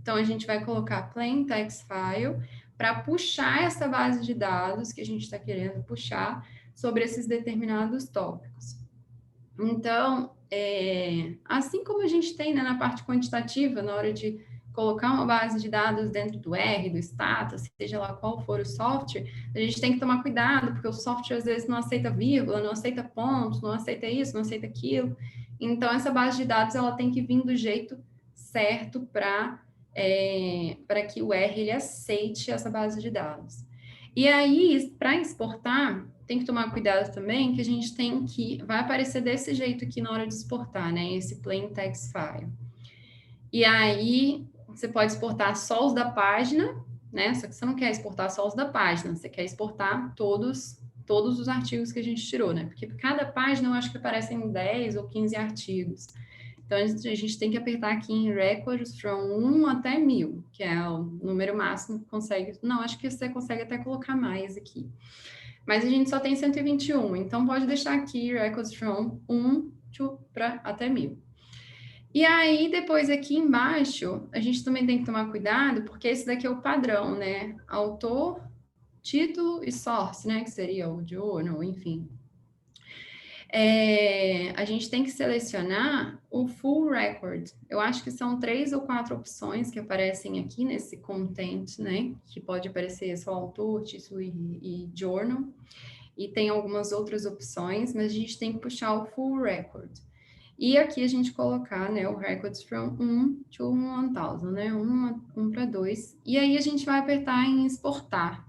Então, a gente vai colocar Plain Text File para puxar essa base de dados que a gente está querendo puxar sobre esses determinados tópicos. Então, assim como a gente tem, né, na parte quantitativa, na hora de colocar uma base de dados dentro do R, do Stata, seja lá qual for o software, a gente tem que tomar cuidado, porque o software às vezes não aceita vírgula, não aceita pontos, não aceita isso, não aceita aquilo. Então, essa base de dados ela tem que vir do jeito certo para que o R ele aceite essa base de dados. E aí, para exportar, tem que tomar cuidado também, que a gente tem que... Vai aparecer desse jeito aqui na hora de exportar, né? Esse Plain Text File. E aí, você pode exportar só os da página, né? Só que você não quer exportar só os da página, você quer exportar todos os artigos que a gente tirou, né? Porque cada página eu acho que aparecem 10 ou 15 artigos. Então, a gente tem que apertar aqui em Records from 1 até 1000, que é o número máximo que consegue... Não, acho que você consegue até colocar mais aqui. Mas a gente só tem 121, então pode deixar aqui Records from 1 para até 1000. E aí, depois aqui embaixo, a gente também tem que tomar cuidado, porque esse daqui é o padrão, né? Autor, título e source, né? Que seria o journal, enfim. A gente tem que selecionar o full record. Eu acho que são 3 ou 4 opções que aparecem aqui nesse content, né? Que pode aparecer só autor, título e journal. E tem algumas outras opções, mas a gente tem que puxar o full record. E aqui a gente colocar, né, o records from 1 to 1000, né, 1 para 2. E aí a gente vai apertar em exportar.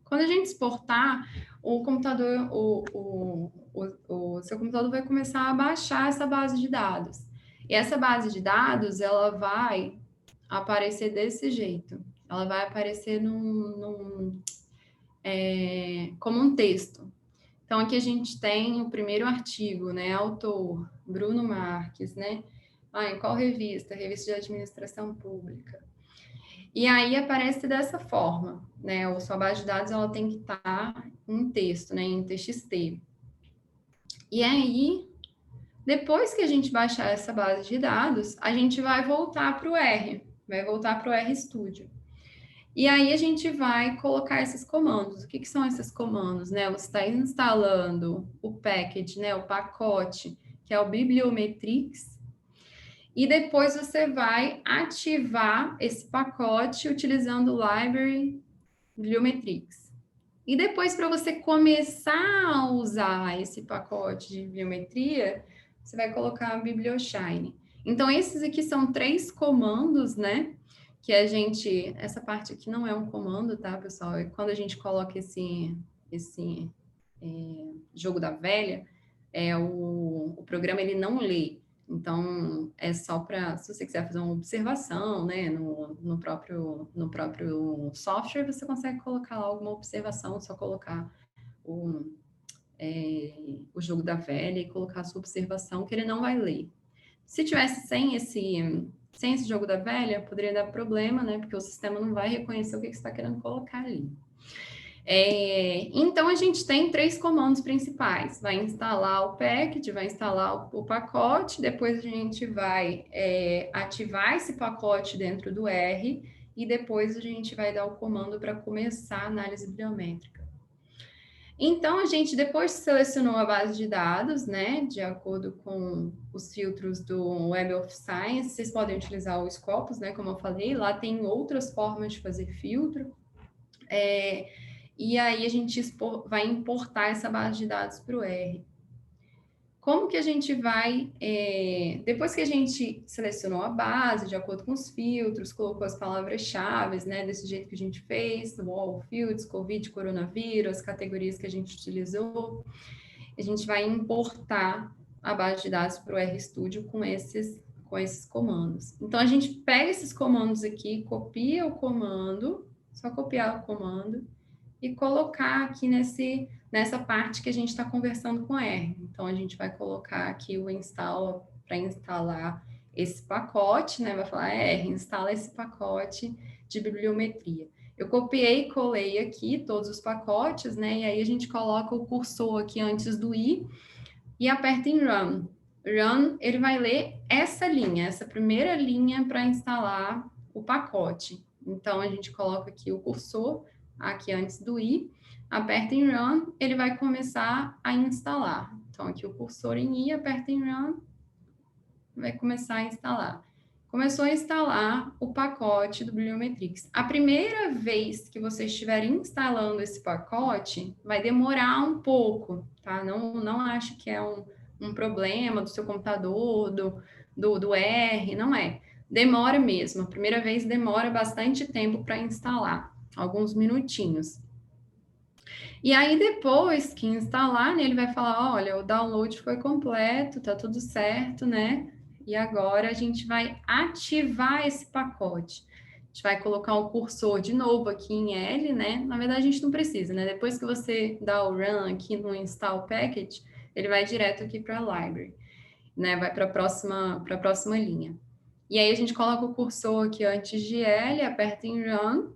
Quando a gente exportar, o computador, o seu computador vai começar a baixar essa base de dados. E essa base de dados, ela vai aparecer desse jeito. Ela vai aparecer como um texto. Então, aqui a gente tem o primeiro artigo, né? Autor, Bruno Marques, né? Em qual revista? Revista de Administração Pública. E aí aparece dessa forma, né? A sua base de dados ela tem que estar em texto, né? Em TXT. E aí, depois que a gente baixar essa base de dados, a gente vai voltar para o R, vai voltar para o RStudio. E aí a gente vai colocar esses comandos. O que são esses comandos, né? Você está instalando o package, né? O pacote, que é o Bibliometrics. E depois você vai ativar esse pacote utilizando o Library Bibliometrics. E depois, para você começar a usar esse pacote de bibliometria, você vai colocar a BiblioShine. Então, esses aqui são 3 comandos, né? Que a gente... Essa parte aqui não é um comando, tá, pessoal? Quando a gente coloca esse jogo da velha, o programa ele não lê. Então, é só para... Se você quiser fazer uma observação, né, no próprio software, você consegue colocar lá alguma observação, só colocar o jogo da velha e colocar a sua observação, que ele não vai ler. Se tivesse sem esse jogo da velha, poderia dar problema, né? Porque o sistema não vai reconhecer o que você está querendo colocar ali. Então, a gente tem 3 comandos principais. Vai instalar o package, vai instalar o pacote, depois a gente vai ativar esse pacote dentro do R e depois a gente vai dar o comando para começar a análise bibliométrica. Então, a gente depois selecionou a base de dados, né, de acordo com os filtros do Web of Science. Vocês podem utilizar o Scopus, né, como eu falei, lá tem outras formas de fazer filtro. E aí a gente vai importar essa base de dados para o R. Como que a gente vai... depois que a gente selecionou a base, de acordo com os filtros, colocou as palavras-chave, né, desse jeito que a gente fez, wall fields, Covid, coronavírus, as categorias que a gente utilizou, a gente vai importar a base de dados para o RStudio com esses com esses comandos. Então, a gente pega esses comandos aqui, copia o comando, só copiar o comando, e colocar aqui nessa parte que a gente está conversando com R. Então, a gente vai colocar aqui o install para instalar esse pacote, né? Vai falar R, instala esse pacote de bibliometria. Eu copiei e colei aqui todos os pacotes, né? E aí a gente coloca o cursor aqui antes do I e aperta em Run. Run, ele vai ler essa linha, essa primeira linha para instalar o pacote. Então, a gente coloca aqui o cursor, aqui antes do I, aperta em Run, ele vai começar a instalar. Então, aqui o cursor em I, aperta em Run, vai começar a instalar. Começou a instalar o pacote do Bibliometrix. A primeira vez que você estiver instalando esse pacote, vai demorar um pouco, tá? Não acho que é um problema do seu computador, do R, não é. Demora mesmo. A primeira vez demora bastante tempo para instalar, alguns minutinhos. E aí, depois que instalar, né, ele vai falar, olha, o download foi completo, tá tudo certo, né? E agora a gente vai ativar esse pacote. A gente vai colocar o cursor de novo aqui em L, né? Na verdade, a gente não precisa, né? Depois que você dá o run aqui no install package, ele vai direto aqui para a library, né? Vai para a próxima linha. E aí a gente coloca o cursor aqui antes de L, aperta em run,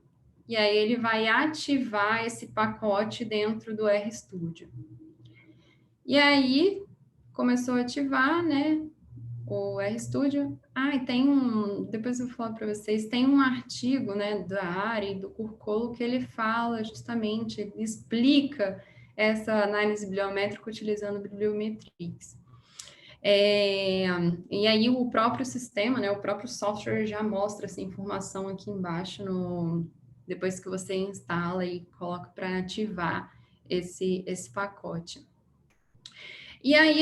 e aí ele vai ativar esse pacote dentro do RStudio. E aí começou a ativar, né? O RStudio. E tem depois eu vou falar para vocês, tem um artigo, né, da área do Curcolo que ele fala justamente, ele explica essa análise bibliométrica utilizando Bibliometrix. E aí o próprio sistema, né, o próprio software já mostra essa informação aqui embaixo, depois que você instala e coloca para ativar esse pacote. E aí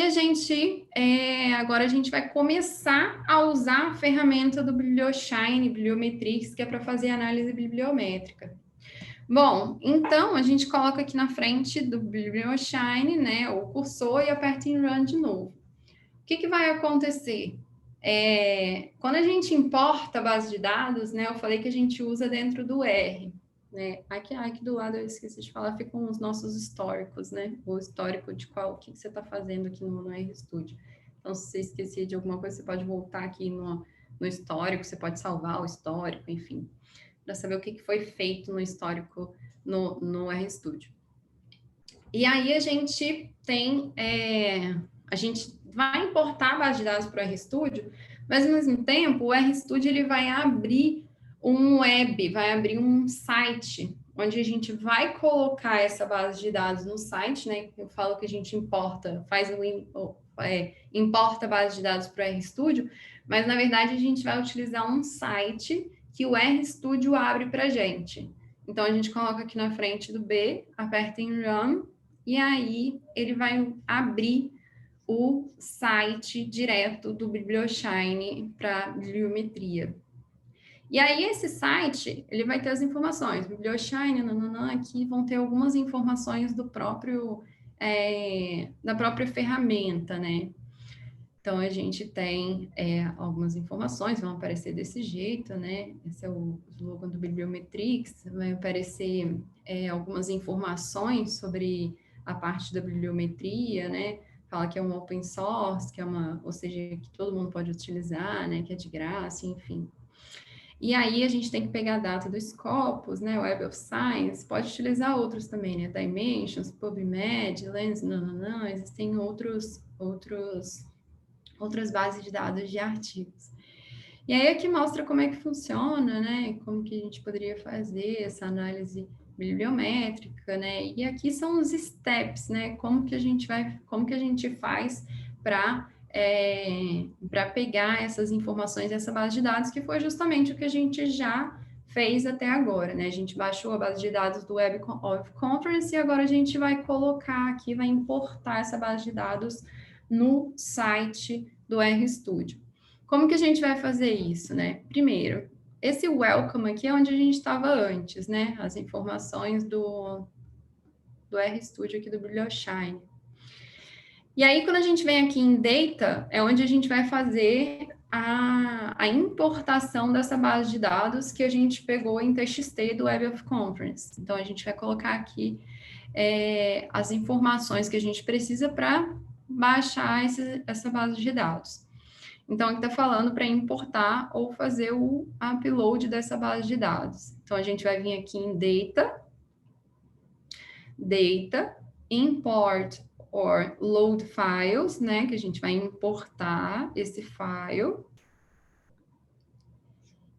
agora a gente vai começar a usar a ferramenta do BiblioShine, Bibliometrix, que é para fazer análise bibliométrica. Bom, então a gente coloca aqui na frente do BiblioShine, né, o cursor e aperta em Run de novo. O que vai acontecer? Quando a gente importa a base de dados, né, eu falei que a gente usa dentro do R. Né? Aqui do lado, eu esqueci de falar, ficam os nossos históricos, né? O histórico de o que você está fazendo aqui no RStudio. Então, se você esquecia de alguma coisa, você pode voltar aqui no histórico, você pode salvar o histórico, enfim, para saber o que foi feito no histórico no RStudio. E aí a gente tem, a gente vai importar a base de dados para o RStudio, mas ao mesmo tempo o RStudio ele vai abrir um web, vai abrir um site, onde a gente vai colocar essa base de dados no site, né? Eu falo que a gente importa a base de dados para o RStudio, mas na verdade a gente vai utilizar um site que o RStudio abre para a gente. Então a gente coloca aqui na frente do B, aperta em Run, e aí ele vai abrir o site direto do BiblioShine para bibliometria. E aí esse site, ele vai ter as informações, BiblioShine, aqui vão ter algumas informações da própria ferramenta, né? Então, a gente tem algumas informações, vão aparecer desse jeito, né? Esse é o slogan do Bibliometrix, vai aparecer algumas informações sobre a parte da bibliometria, né? Fala que é um open source, ou seja, que todo mundo pode utilizar, né? Que é de graça, enfim. E aí a gente tem que pegar a data do Scopus, né? Web of Science, pode utilizar outros também, né? Dimensions, PubMed, Lens, existem outras bases de dados de artigos. E aí aqui mostra como é que funciona, né? Como que a gente poderia fazer essa análise bibliométrica, né? E aqui são os steps, né? Como que a gente faz para pegar essas informações dessa base de dados, que foi justamente o que a gente já fez até agora, né? A gente baixou a base de dados do Web of Conference e agora a gente vai colocar aqui, vai importar essa base de dados no site do RStudio. Como que a gente vai fazer isso, né? Primeiro, esse welcome aqui é onde a gente estava antes, né? As informações do RStudio aqui do BiblioShine. E aí, quando a gente vem aqui em Data, é onde a gente vai fazer a importação dessa base de dados que a gente pegou em TXT do Web of Conference. Então, a gente vai colocar aqui as informações que a gente precisa para baixar essa base de dados. Então, aqui está falando para importar ou fazer o upload dessa base de dados. Então, a gente vai vir aqui em Data, Import or Load Files, né? Que a gente vai importar esse file.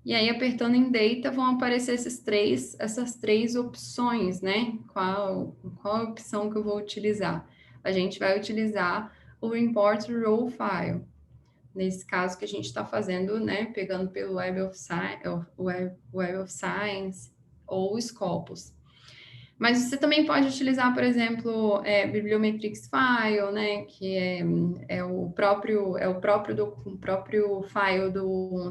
E aí, apertando em Data, vão aparecer essas três opções, né? Qual a opção que eu vou utilizar? A gente vai utilizar o Import Raw File. Nesse caso que a gente está fazendo, né? Pegando pelo Web of Science ou o Scopus. Mas você também pode utilizar, por exemplo, Bibliometrics File, né, que é o próprio file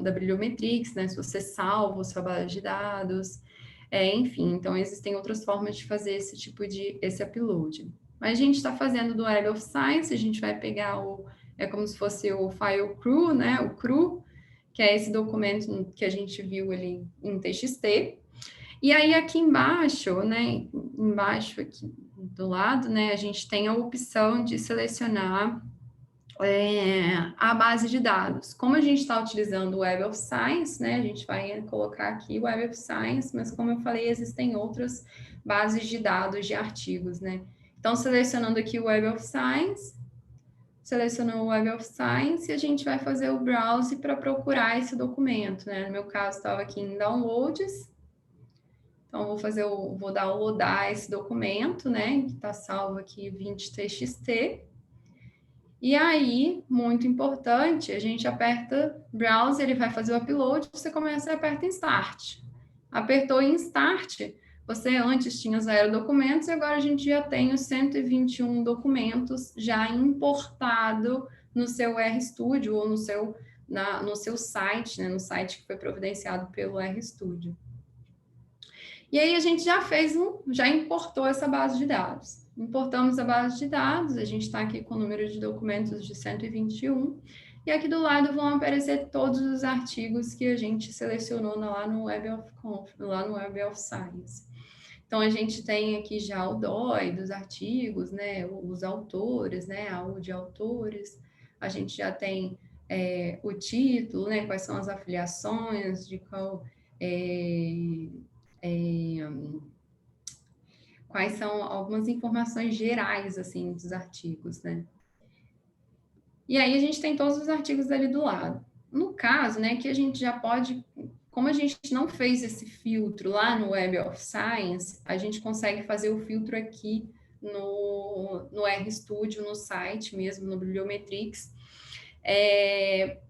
da Bibliometrics, né, se você salva a sua base de dados, enfim, então existem outras formas de fazer esse upload. Mas a gente está fazendo do Web of Science, a gente vai pegar como se fosse o file CRU, né, o CRU, que é esse documento que a gente viu ali em TXT. E aí, aqui embaixo, né, embaixo aqui do lado, né, a gente tem a opção de selecionar a base de dados. Como a gente está utilizando o Web of Science, né, a gente vai colocar aqui o Web of Science, mas como eu falei, existem outras bases de dados de artigos, né. Então, selecionando aqui o Web of Science, selecionou o Web of Science e a gente vai fazer o browse para procurar esse documento, né. No meu caso, estava aqui em Downloads. Então, vou downloadar esse documento, né, que está salvo aqui 20txt. E aí, muito importante, a gente aperta Browse, ele vai fazer o upload, você começa e aperta em Start. Apertou em Start, você antes tinha 0 documentos e agora a gente já tem os 121 documentos já importado no seu RStudio ou no seu site, né, no site que foi providenciado pelo RStudio. E aí a gente já importou essa base de dados. Importamos a base de dados, a gente está aqui com o número de documentos de 121, e aqui do lado vão aparecer todos os artigos que a gente selecionou lá no Web of Science. Então, a gente tem aqui já o DOI dos artigos, né, os autores, né, a U de autores, a gente já tem o título, né, quais são as afiliações, de qual... quais são algumas informações gerais, assim, dos artigos, né? E aí a gente tem todos os artigos ali do lado. No caso, né, que a gente já pode, como a gente não fez esse filtro lá no Web of Science, a gente consegue fazer o filtro aqui no RStudio, no site mesmo, no Bibliometrics,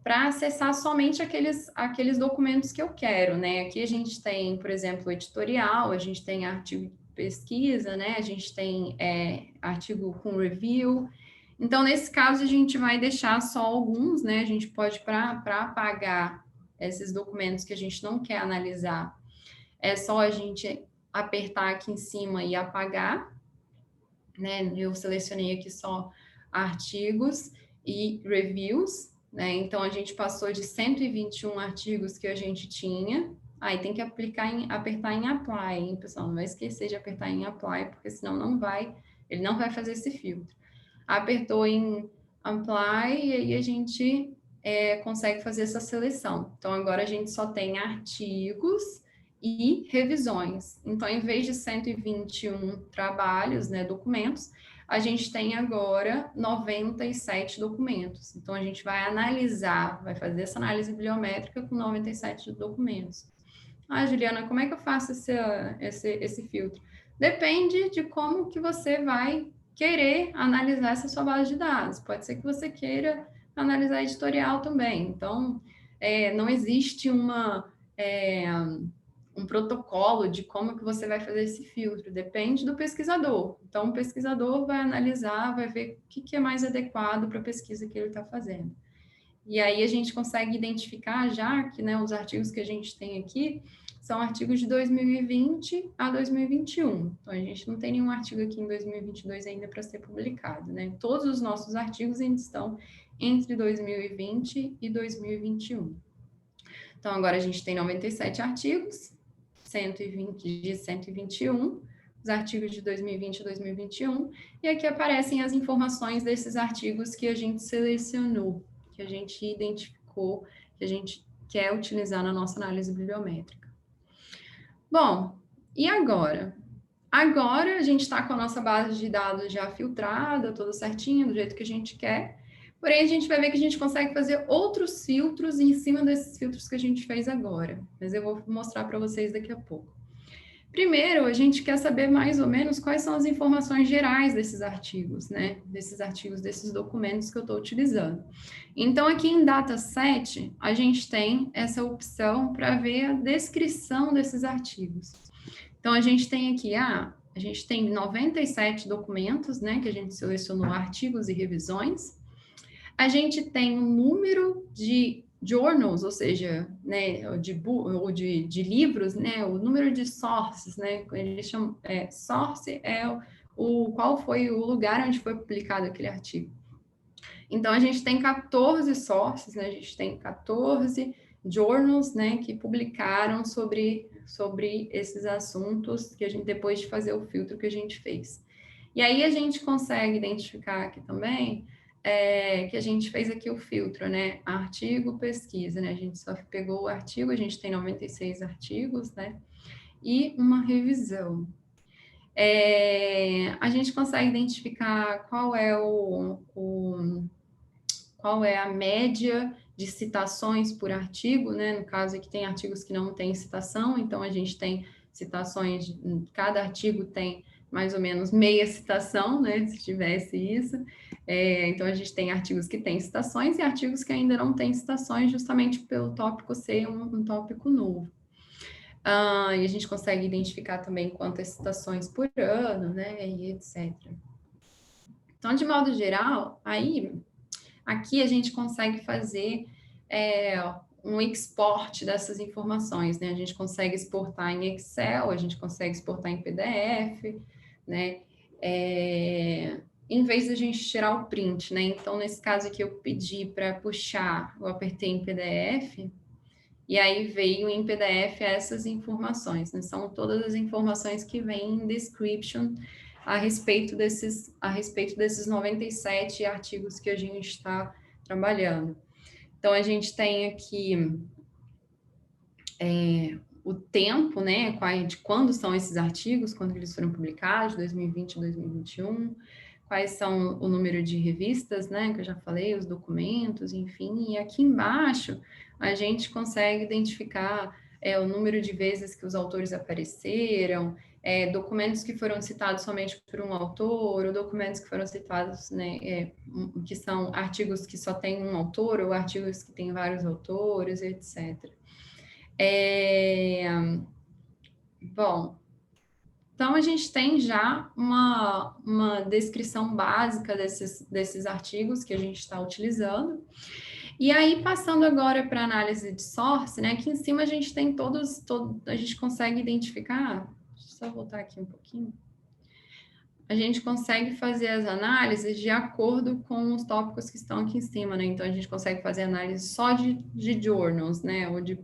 para acessar somente aqueles documentos que eu quero, né? Aqui a gente tem, por exemplo, editorial, a gente tem artigo de pesquisa, né? A gente tem artigo com review. Então, nesse caso, a gente vai deixar só alguns, né? A gente pode, para apagar esses documentos que a gente não quer analisar, é só a gente apertar aqui em cima e apagar, né? Eu selecionei aqui só artigos e reviews, né? Então, a gente passou de 121 artigos que a gente tinha. Aí tem que apertar em Apply, hein, pessoal? Não vai esquecer de apertar em Apply, porque senão ele não vai fazer esse filtro. Apertou em Apply e aí a gente consegue fazer essa seleção. Então, agora a gente só tem artigos e revisões. Então, em vez de 121 trabalhos, né, documentos, a gente tem agora 97 documentos. Então, a gente vai vai fazer essa análise bibliométrica com 97 documentos. Ah, Juliana, como é que eu faço esse filtro? Depende de como que você vai querer analisar essa sua base de dados. Pode ser que você queira analisar editorial também. Então, não existe um protocolo de como que você vai fazer esse filtro, depende do pesquisador. Então, o pesquisador vai analisar, vai ver o que é mais adequado para a pesquisa que ele está fazendo. E aí a gente consegue identificar já que, né, os artigos que a gente tem aqui são artigos de 2020 a 2021. Então, a gente não tem nenhum artigo aqui em 2022 ainda para ser publicado, né? Todos os nossos artigos ainda estão entre 2020 e 2021. Então, agora a gente tem 97 artigos, 120 de 121, os artigos de 2020 e 2021, e aqui aparecem as informações desses artigos que a gente selecionou, que a gente identificou, que a gente quer utilizar na nossa análise bibliométrica. Bom, e agora? Agora a gente está com a nossa base de dados já filtrada, tudo certinho, do jeito que a gente quer. Porém, a gente vai ver que a gente consegue fazer outros filtros em cima desses filtros que a gente fez agora. Mas eu vou mostrar para vocês daqui a pouco. Primeiro, a gente quer saber mais ou menos quais são as informações gerais desses artigos, né? Desses artigos, desses documentos que eu estou utilizando. Então, aqui em Dataset, a gente tem essa opção para ver a descrição desses artigos. Então, a gente tem aqui, a gente tem 97 documentos, né, que a gente selecionou artigos e revisões. A gente tem um número de journals, ou seja, né, de livros, né, o número de sources, né, eles chamam, source é qual foi o lugar onde foi publicado aquele artigo. Então, a gente tem 14 sources, né, a gente tem 14 journals, né, que publicaram sobre esses assuntos que a gente, depois de fazer o filtro que a gente fez. E aí a gente consegue identificar aqui também que a gente fez aqui o filtro, né, artigo, pesquisa, né, a gente só pegou o artigo, a gente tem 96 artigos, né, e uma revisão. A gente consegue identificar qual é a média de citações por artigo, né? No caso aqui tem artigos que não têm citação, então a gente tem citações, cada artigo tem mais ou menos meia citação, né? Se tivesse isso. Então a gente tem artigos que têm citações e artigos que ainda não têm citações, justamente pelo tópico ser um tópico novo. E a gente consegue identificar também quantas citações por ano, né? E etc. Então, de modo geral, aqui a gente consegue fazer um export dessas informações, né? A gente consegue exportar em Excel, a gente consegue exportar em PDF, né? Em vez de a gente tirar o print, né? Então, nesse caso aqui, eu pedi para puxar, eu apertei em PDF, e aí veio em PDF essas informações, né? São todas as informações que vêm em description a respeito desses 97 artigos que a gente está trabalhando. Então, a gente tem aqui o tempo, né, de quando são esses artigos, quando eles foram publicados, 2020 e 2021, quais são o número de revistas, né, que eu já falei, os documentos, enfim, e aqui embaixo a gente consegue identificar o número de vezes que os autores apareceram, documentos que foram citados somente por um autor, ou documentos que foram citados, né, que são artigos que só tem um autor, ou artigos que têm vários autores, etc. Bom, então a gente tem já uma descrição básica desses artigos que a gente está utilizando. E aí, passando agora para a análise de source, né? Aqui em cima a gente tem a gente consegue identificar, deixa eu só voltar aqui um pouquinho. A gente consegue fazer as análises de acordo com os tópicos que estão aqui em cima, né? Então, a gente consegue fazer análise só de journals, né? Ou de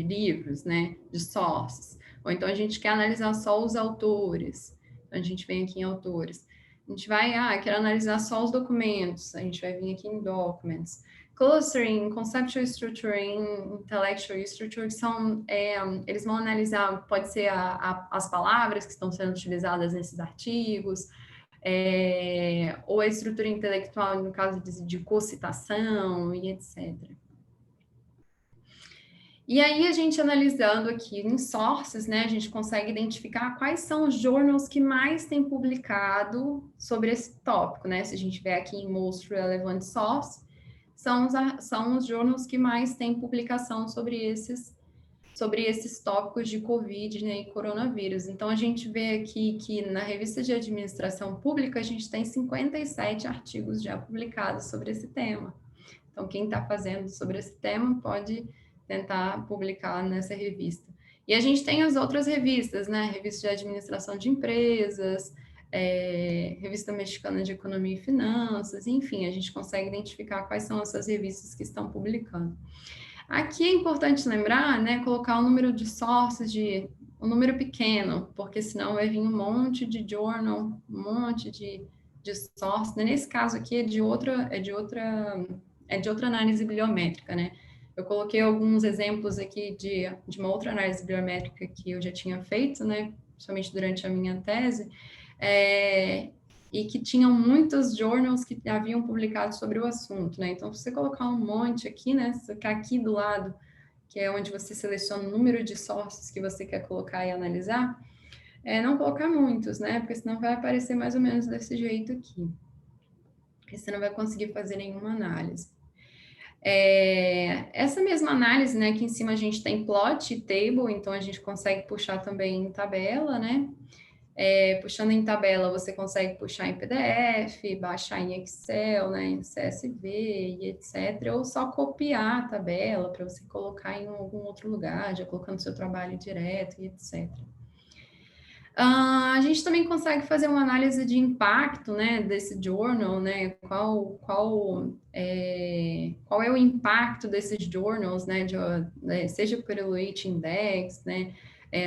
livros, né? De sources. Ou então, a gente quer analisar só os autores. Então, a gente vem aqui em autores. A gente vai, quero analisar só os documentos. A gente vai vir aqui em documents. Clustering, Conceptual Structuring, Intellectual Structure, eles vão analisar, pode ser as palavras que estão sendo utilizadas nesses artigos, ou a estrutura intelectual, no caso de cocitação e etc. E aí, a gente analisando aqui em sources, né, a gente consegue identificar quais são os journals que mais têm publicado sobre esse tópico, né? Se a gente ver aqui em Most Relevant Source, são os journals que mais têm publicação sobre esses tópicos de Covid, né, e coronavírus. Então, a gente vê aqui que na revista de administração pública, a gente tem 57 artigos já publicados sobre esse tema. Então, quem está fazendo sobre esse tema pode tentar publicar nessa revista. E a gente tem as outras revistas, né, revista de administração de empresas, Revista Mexicana de Economia e Finanças, enfim, a gente consegue identificar quais são essas revistas que estão publicando. Aqui é importante lembrar, né, colocar o número de sócios um número pequeno, porque senão vai vir um monte de journal, um monte de sócios. Nesse caso aqui é de outra análise bibliométrica, né? Eu coloquei alguns exemplos aqui de uma outra análise bibliométrica que eu já tinha feito, né, principalmente durante a minha tese, e que tinham muitos journals que haviam publicado sobre o assunto, né? Então, se você colocar um monte aqui, né, se ficar aqui do lado, que é onde você seleciona o número de sources que você quer colocar e analisar, não colocar muitos, né? Porque senão vai aparecer mais ou menos desse jeito aqui. E você não vai conseguir fazer nenhuma análise. Essa mesma análise, né, aqui em cima a gente tem plot e table, então a gente consegue puxar também em tabela, né? Puxando em tabela, você consegue puxar em PDF, baixar em Excel, né, em CSV e etc. Ou só copiar a tabela para você colocar em algum outro lugar, já colocando seu trabalho direto e etc. A gente também consegue fazer uma análise de impacto, né, desse journal, né, qual é o impacto desses journals, né, seja pelo H Index, né,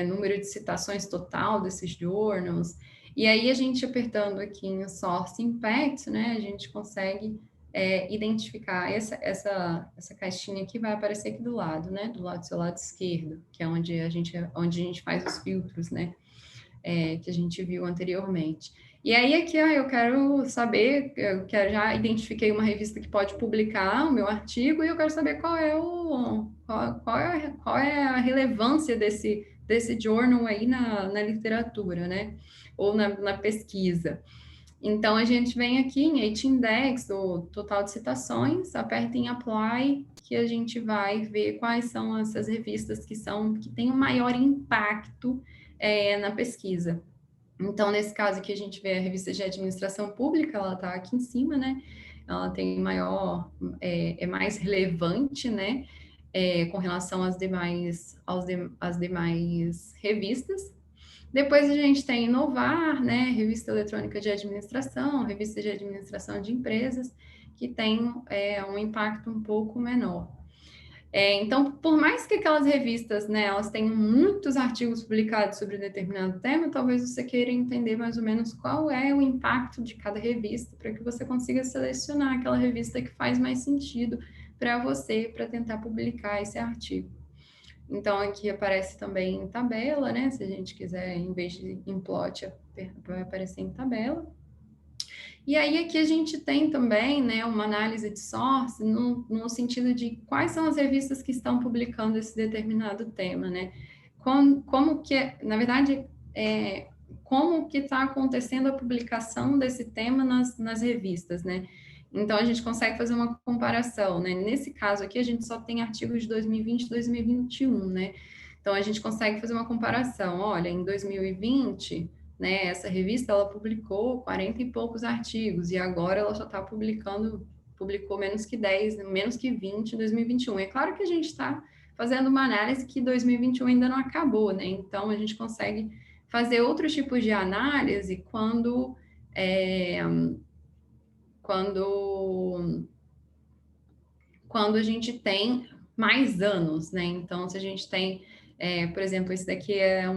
número de citações total desses journals, e aí a gente apertando aqui em Source Impact, né, a gente consegue identificar essa caixinha aqui vai aparecer aqui do lado, né, do seu lado esquerdo, que é onde a gente faz os filtros, né, que a gente viu anteriormente. E aí aqui eu quero saber, eu já identifiquei uma revista que pode publicar o meu artigo e eu quero saber qual é a relevância desse journal aí na literatura, né? Ou na pesquisa. Então, a gente vem aqui em H-Index, o total de citações, aperta em Apply, que a gente vai ver quais são essas revistas que têm o maior impacto na pesquisa. Então, nesse caso aqui, a gente vê a revista de administração pública, ela está aqui em cima, né? Ela tem mais relevante, né? Com relação às demais revistas. Depois a gente tem Inovar, né? Revista Eletrônica de Administração, Revista de Administração de Empresas, que tem um impacto um pouco menor. Então, por mais que aquelas revistas, né, elas tenham muitos artigos publicados sobre determinado tema, talvez você queira entender mais ou menos qual é o impacto de cada revista, para que você consiga selecionar aquela revista que faz mais sentido para você, para tentar publicar esse artigo. Então, aqui aparece também em tabela, né, se a gente quiser, em vez de em plot, vai aparecer em tabela. E aí aqui a gente tem também, né, uma análise de source no sentido de quais são as revistas que estão publicando esse determinado tema, né? Como que, na verdade, como que está acontecendo a publicação desse tema nas revistas, né? Então, a gente consegue fazer uma comparação, né? Nesse caso aqui, a gente só tem artigos de 2020 e 2021, né? Então, a gente consegue fazer uma comparação. Olha, em 2020... né, essa revista, ela publicou 40 e poucos artigos, e agora ela só publicou menos que 10, menos que 20 em 2021. É claro que a gente está fazendo uma análise que 2021 ainda não acabou, né? Então, a gente consegue fazer outros tipos de análise quando a gente tem mais anos, né? Então, se a gente tem por exemplo, esse daqui eu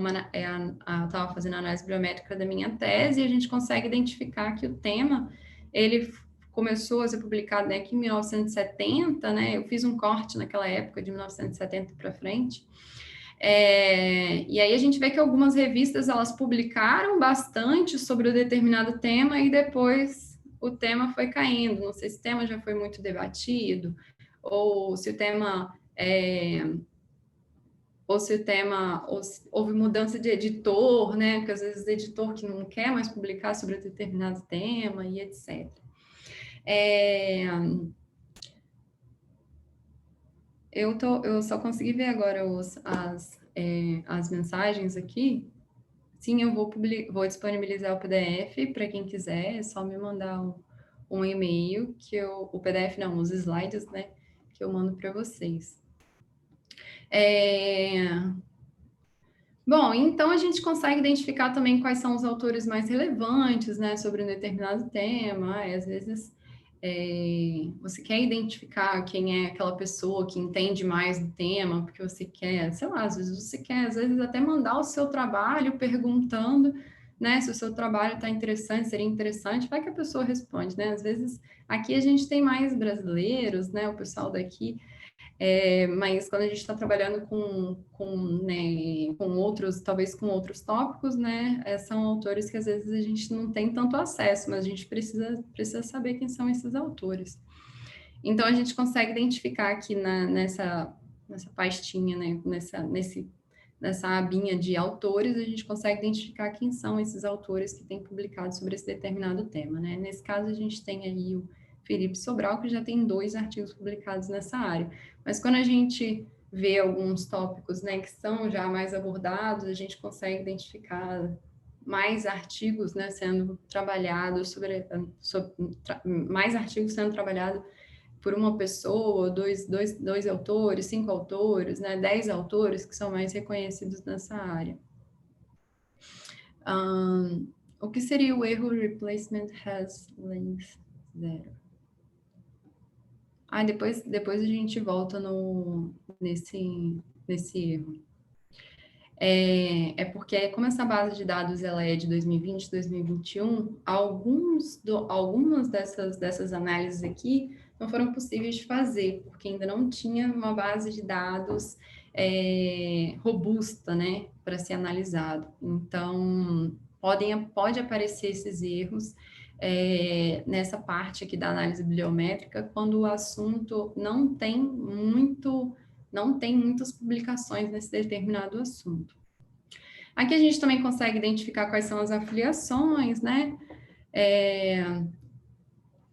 estava fazendo a análise biométrica da minha tese e a gente consegue identificar que o tema, ele começou a ser publicado, né, aqui em 1970, né, eu fiz um corte naquela época, de 1970 para frente, e aí a gente vê que algumas revistas, elas publicaram bastante sobre o determinado tema e depois o tema foi caindo, não sei se o tema já foi muito debatido, ou se o tema... houve mudança de editor, né? Porque às vezes o editor que não quer mais publicar sobre determinado tema e etc. Eu só consegui ver agora as mensagens aqui. Sim, eu vou disponibilizar o PDF para quem quiser, é só me mandar um e-mail o PDF não, os slides, né? Que eu mando para vocês. Bom, então a gente consegue identificar também quais são os autores mais relevantes, né, sobre um determinado tema. E às vezes você quer identificar quem é aquela pessoa que entende mais do tema, porque você quer, sei lá, às vezes você quer, às vezes até mandar o seu trabalho perguntando, né, se o seu trabalho está interessante, seria interessante, vai que a pessoa responde, né? Às vezes aqui a gente tem mais brasileiros, né, o pessoal daqui. Mas quando a gente está trabalhando né, com outros, talvez com outros tópicos, né, são autores que às vezes a gente não tem tanto acesso, mas a gente precisa saber quem são esses autores. Então, a gente consegue identificar aqui nessa pastinha, né, nessa abinha de autores, a gente consegue identificar quem são esses autores que têm publicado sobre esse determinado tema, né? Nesse caso, a gente tem aí o Felipe Sobral, que já tem 2 artigos publicados nessa área. Mas quando a gente vê alguns tópicos, né, que são já mais abordados, a gente consegue identificar mais artigos, né, sendo trabalhados mais artigos sendo trabalhados por uma pessoa, dois autores, 5 autores, né, 10 autores que são mais reconhecidos nessa área. O que seria o erro replacement has length 0? Depois a gente volta nesse erro. Porque como essa base de dados ela é de 2020, 2021, algumas dessas análises aqui não foram possíveis de fazer, porque ainda não tinha uma base de dados robusta, né, para ser analisado. Então, pode aparecer esses erros nessa parte aqui da análise bibliométrica, quando o assunto não tem muitas publicações nesse determinado assunto. Aqui a gente também consegue identificar quais são as afiliações, né?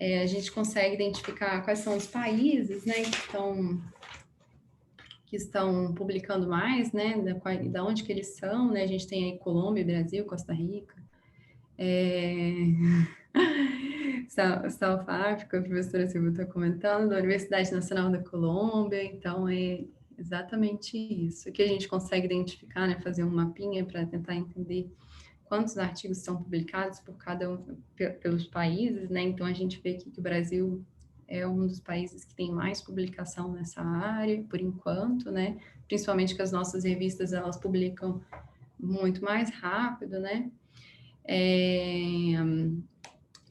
A gente consegue identificar quais são os países, né, que estão publicando mais, né, da onde que eles são, né? A gente tem aí Colômbia, Brasil, Costa Rica, South Africa, a professora Silvia está comentando, da Universidade Nacional da Colômbia, então é exatamente isso que a gente consegue identificar, né, fazer um mapinha para tentar entender quantos artigos são publicados por pelos países, né? Então a gente vê aqui que o Brasil é um dos países que tem mais publicação nessa área, por enquanto, né? Principalmente que as nossas revistas elas publicam muito mais rápido, né?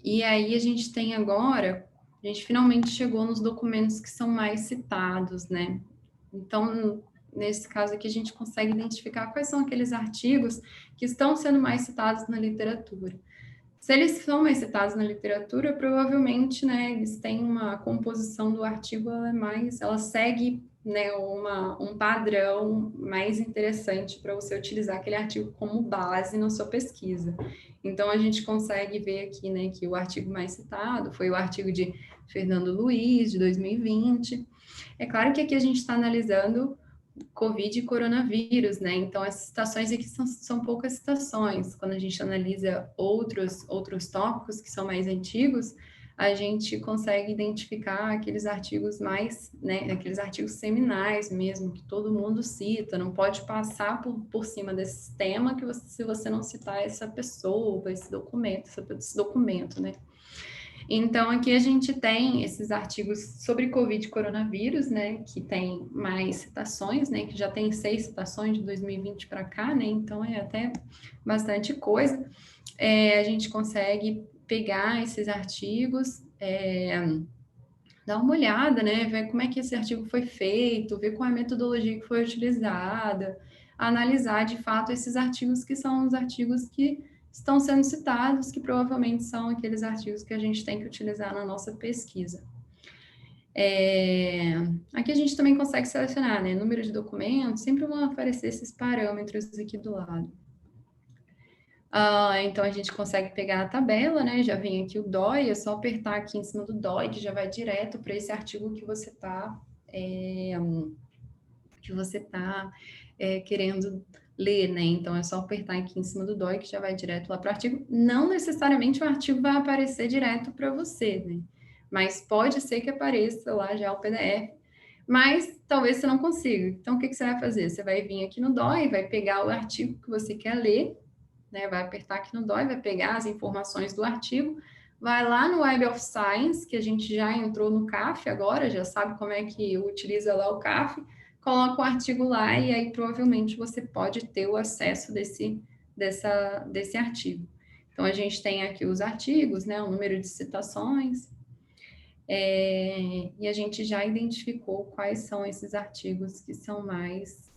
E aí a gente tem agora, a gente finalmente chegou nos documentos que são mais citados, né? Então, nesse caso aqui, a gente consegue identificar quais são aqueles artigos que estão sendo mais citados na literatura. Se eles são mais citados na literatura, provavelmente, né, eles têm uma composição do artigo, ela segue, né, um padrão mais interessante para você utilizar aquele artigo como base na sua pesquisa. Então, a gente consegue ver aqui, né, que o artigo mais citado foi o artigo de Fernando Luiz, de 2020. É claro que aqui a gente está analisando Covid e coronavírus, né? Então, essas citações aqui são poucas citações. Quando a gente analisa outros tópicos que são mais antigos, a gente consegue identificar aqueles artigos mais, né? Aqueles artigos seminais mesmo, que todo mundo cita. Não pode passar por cima desse tema se você não citar essa pessoa, esse documento, né? Então, aqui a gente tem esses artigos sobre Covid e coronavírus, né, que tem mais citações, né, que já tem 6 citações de 2020 para cá, né, então é até bastante coisa. A gente consegue pegar esses artigos, dar uma olhada, né, ver como é que esse artigo foi feito, ver qual é a metodologia que foi utilizada, analisar de fato esses artigos que são os artigos que estão sendo citados, que provavelmente são aqueles artigos que a gente tem que utilizar na nossa pesquisa. Aqui a gente também consegue selecionar, né, número de documentos, sempre vão aparecer esses parâmetros aqui do lado. Então, a gente consegue pegar a tabela, né, já vem aqui o DOI, é só apertar aqui em cima do DOI, que já vai direto para esse artigo que você está querendo ler, né? Então, é só apertar aqui em cima do DOI que já vai direto lá para o artigo. Não necessariamente o artigo vai aparecer direto para você, né? Mas pode ser que apareça lá já o PDF. mas talvez você não consiga. Então, o que você vai fazer? Você vai vir aqui no DOI, vai pegar o artigo que você quer ler, né? Vai apertar aqui no DOI, vai pegar as informações do artigo, vai lá no Web of Science, que a gente já entrou no CAF agora, já sabe como é que utiliza lá o CAF, coloca o artigo lá e aí provavelmente você pode ter o acesso desse artigo. Então, a gente tem aqui os artigos, né? O número de citações, e a gente já identificou quais são esses artigos que são mais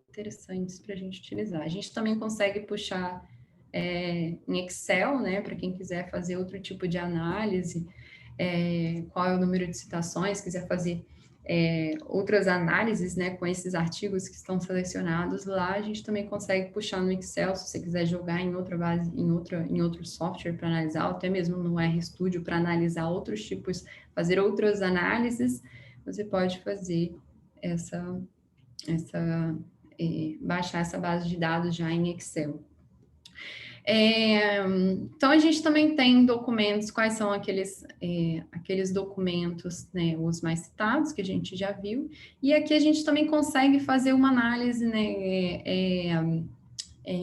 interessantes para a gente utilizar. A gente também consegue puxar em Excel, né, para quem quiser fazer outro tipo de análise, qual é o número de citações, quiser fazer outras análises, né, com esses artigos que estão selecionados lá, a gente também consegue puxar no Excel, se você quiser jogar em outra base, em outro software para analisar, ou até mesmo no RStudio para analisar outros tipos, fazer outras análises, você pode fazer baixar essa base de dados já em Excel. Então, a gente também tem documentos, quais são aqueles documentos, né, os mais citados, que a gente já viu, e aqui a gente também consegue fazer uma análise, né,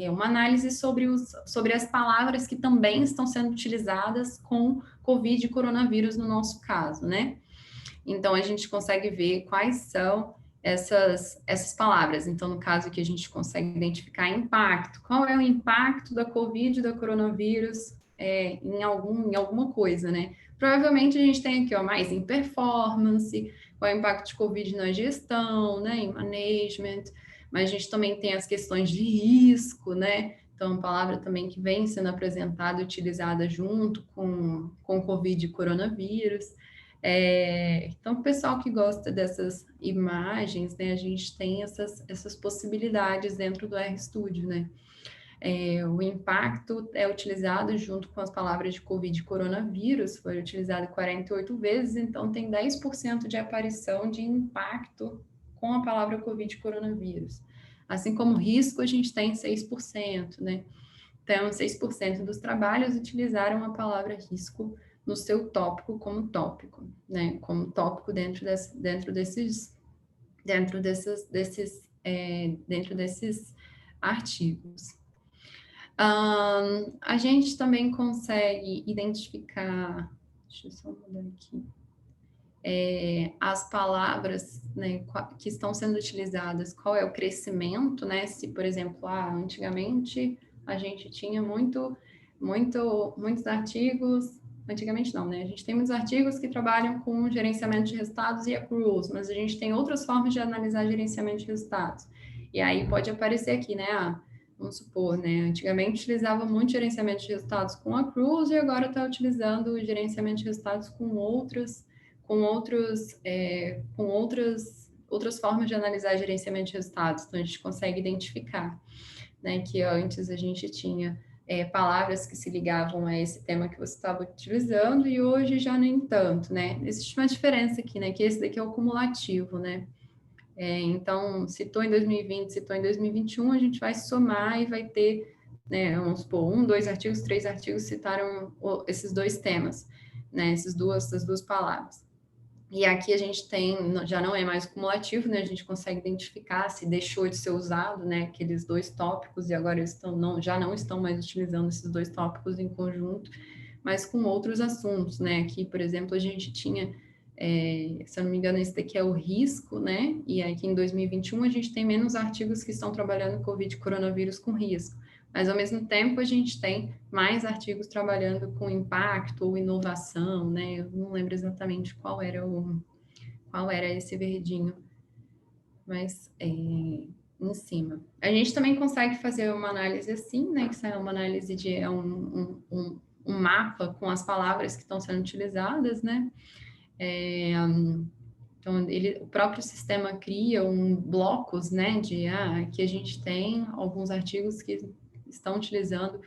uma análise sobre as palavras que também estão sendo utilizadas com Covid e coronavírus no nosso caso, né? Então, a gente consegue ver quais são essas palavras. Então, no caso aqui, a gente consegue identificar impacto. Qual é o impacto da Covid e do coronavírus em alguma coisa, né? Provavelmente a gente tem aqui, ó, mais em performance, qual é o impacto de Covid na gestão, né, em management, mas a gente também tem as questões de risco, né? Então, uma palavra também que vem sendo apresentada e utilizada junto com Covid e coronavírus. Então, o pessoal que gosta dessas imagens, né, a gente tem essas possibilidades dentro do RStudio, né? O impacto é utilizado junto com as palavras de Covid e coronavírus, foi utilizado 48 vezes, então tem 10% de aparição de impacto com a palavra Covid e coronavírus. Assim como risco, a gente tem 6%, né? Então, 6% dos trabalhos utilizaram a palavra risco no seu tópico como tópico, né? Como tópico dentro desses artigos. A gente também consegue identificar, deixa eu só mudar aqui, as palavras, né, que estão sendo utilizadas, qual é o crescimento, né? Se, por exemplo, antigamente a gente tinha muitos artigos, antigamente não, né? A gente tem muitos artigos que trabalham com gerenciamento de resultados e accruals, mas a gente tem outras formas de analisar gerenciamento de resultados. E aí pode aparecer aqui, né? Vamos supor, né? Antigamente utilizava muito gerenciamento de resultados com accruals e agora está utilizando o gerenciamento de resultados com outras formas de analisar gerenciamento de resultados. Então, a gente consegue identificar, né, que antes a gente tinha palavras que se ligavam a esse tema que você estava utilizando e hoje já nem tanto, né? Existe uma diferença aqui, né, que esse daqui é o cumulativo, né? Então, citou em 2020, citou em 2021, a gente vai somar e vai ter, né, vamos supor, 1, 2 artigos, 3 artigos citaram esses dois temas, né, essas duas palavras. E aqui a gente tem, já não é mais cumulativo, né? A gente consegue identificar se deixou de ser usado, né? Aqueles dois tópicos e agora eles já não estão mais utilizando esses dois tópicos em conjunto, mas com outros assuntos, né? Aqui, por exemplo, a gente tinha, se eu não me engano, esse daqui é o risco, né? E aqui em 2021 a gente tem menos artigos que estão trabalhando Covid e coronavírus com risco. Mas, ao mesmo tempo, a gente tem mais artigos trabalhando com impacto ou inovação, né? Eu não lembro exatamente qual era esse verdinho, mas em cima. A gente também consegue fazer uma análise assim, né? Que é uma análise de um mapa com as palavras que estão sendo utilizadas, né? Então, o próprio sistema cria blocos, né? Que a gente tem alguns artigos que estão utilizando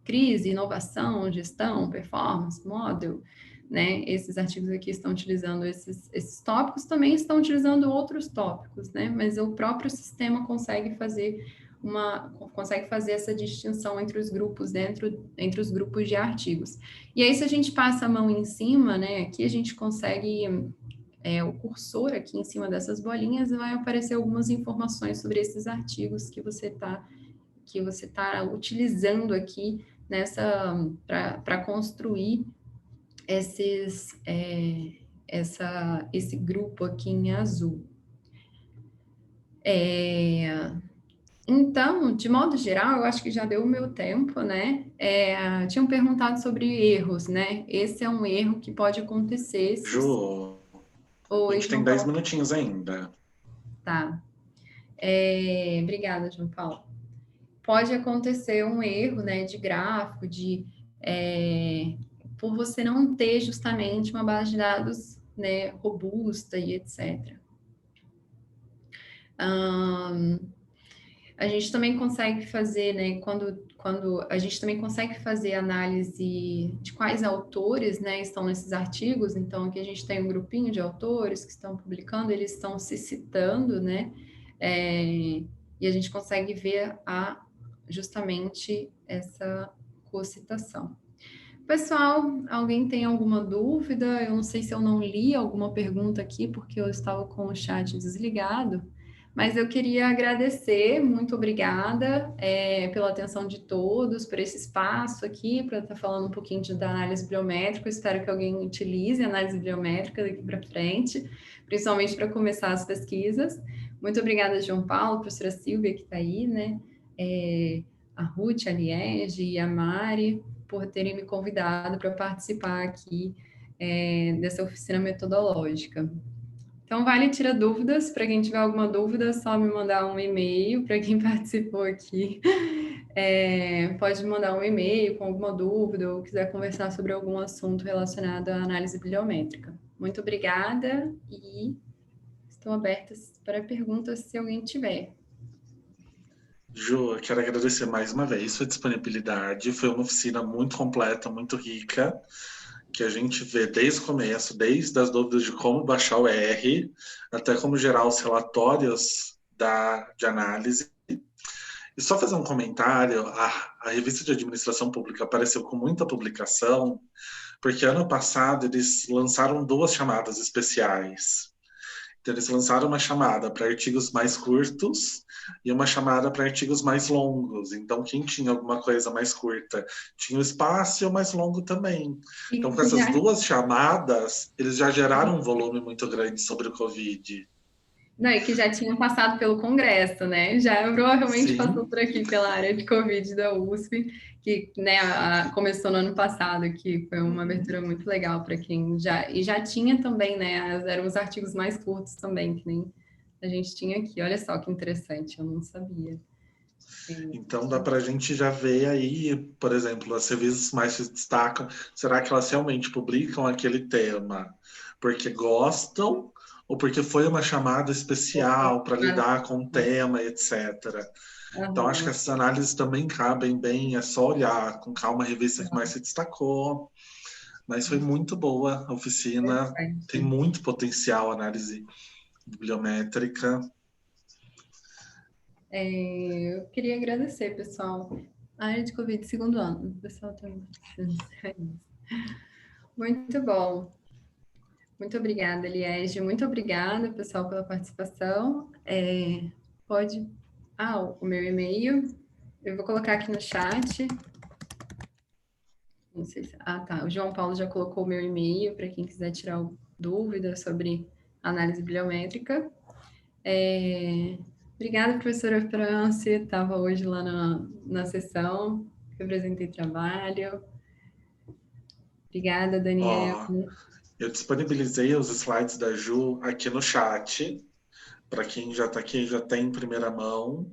crise, inovação, gestão, performance, model, né? Esses artigos aqui estão utilizando esses tópicos, também estão utilizando outros tópicos, né? Mas o próprio sistema consegue fazer consegue fazer essa distinção entre os grupos, entre os grupos de artigos. E aí, se a gente passa a mão em cima, né, aqui a gente consegue, o cursor aqui em cima dessas bolinhas, vai aparecer algumas informações sobre esses artigos que você tá utilizando aqui para construir esse grupo aqui em azul. Então, de modo geral, eu acho que já deu o meu tempo, né? Tinham perguntado sobre erros, né? Esse é um erro que pode acontecer. Ju, a Oi, gente tem João 10 Paulo. minutinhos ainda. Tá. Obrigada, João Paulo. Pode acontecer um erro, né, de gráfico, por você não ter justamente uma base de dados, né, robusta e etc. A gente também consegue fazer, né, quando a gente também consegue fazer análise de quais autores, né, estão nesses artigos. Então, aqui a gente tem um grupinho de autores que estão publicando, eles estão se citando, né, e a gente consegue ver justamente essa cocitação. Pessoal, alguém tem alguma dúvida? Eu não sei se eu não li alguma pergunta aqui, porque eu estava com o chat desligado, mas eu queria agradecer, muito obrigada pela atenção de todos, por esse espaço aqui, para estar falando um pouquinho da análise bibliométrica. Eu espero que alguém utilize a análise bibliométrica daqui para frente, principalmente para começar as pesquisas. Muito obrigada, João Paulo, professora Silvia, que está aí, né? A Ruth, a Liege e a Mari, por terem me convidado para participar aqui dessa oficina metodológica. Então, vale tirar dúvidas. Para quem tiver alguma dúvida, é só me mandar um e-mail. Para quem participou aqui, pode me mandar um e-mail com alguma dúvida ou quiser conversar sobre algum assunto relacionado à análise bibliométrica. Muito obrigada e estão abertas para perguntas se alguém tiver. Ju, eu quero agradecer mais uma vez sua disponibilidade. Foi uma oficina muito completa, muito rica, que a gente vê desde o começo, desde as dúvidas de como baixar o R, até como gerar os relatórios de análise. E só fazer um comentário, a revista de administração pública apareceu com muita publicação, porque ano passado eles lançaram 2 chamadas especiais. Então, eles lançaram uma chamada para artigos mais curtos e uma chamada para artigos mais longos. Então, quem tinha alguma coisa mais curta tinha o espaço e o mais longo também. Então, com essas 2 chamadas, eles já geraram um volume muito grande sobre o Covid. Não, e que já tinham passado pelo Congresso, né? Já provavelmente passou Sim. por aqui pela área de Covid da USP, que né, começou no ano passado, que foi uma abertura muito legal para quem já... E já tinha também, né? Eram os artigos mais curtos também, que nem a gente tinha aqui. Olha só que interessante, eu não sabia. Então dá para a gente já ver aí, por exemplo, as revistas mais se destacam. Será que elas realmente publicam aquele tema porque gostam ou porque foi uma chamada especial para lidar com o tema, etc. Então acho que essas análises também cabem bem, é só olhar com calma a revista que mais se destacou. Mas foi muito boa a oficina, tem muito potencial a análise bibliométrica. Eu queria agradecer, pessoal. A área de Covid, 2º ano. O pessoal tem... Muito bom. Muito obrigada, Liege. Muito obrigada, pessoal, pela participação. Pode... o meu e-mail. Eu vou colocar aqui no chat. Não sei se... tá. O João Paulo já colocou o meu e-mail para quem quiser tirar dúvidas sobre análise bibliométrica. Obrigada, professora Franci. Estava hoje lá na sessão, representei trabalho. Obrigada, Daniel. Eu disponibilizei os slides da Ju aqui no chat, para quem já está aqui, já tem em primeira mão,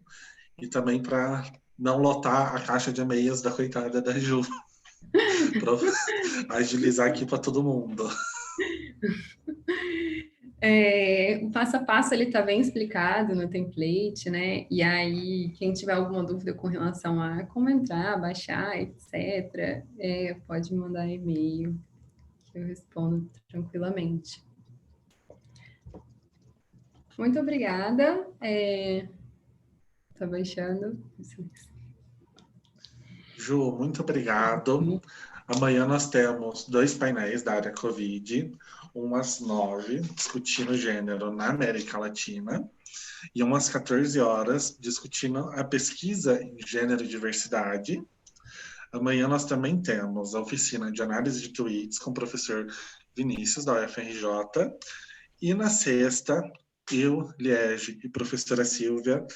e também para não lotar a caixa de e-mails da coitada da Ju, para agilizar aqui para todo mundo. O passo a passo ele está bem explicado no template, né? E aí, quem tiver alguma dúvida com relação a como entrar, baixar, etc., pode mandar e-mail, que eu respondo tranquilamente. Muito obrigada. Tá baixando. Ju, muito obrigado. Amanhã nós temos 2 painéis da área Covid, um às 9, discutindo gênero na América Latina, e um às 14 horas, discutindo a pesquisa em gênero e diversidade. Amanhã nós também temos a oficina de análise de tweets com o professor Vinícius, da UFRJ. E na sexta, eu, Liege e professora Silvia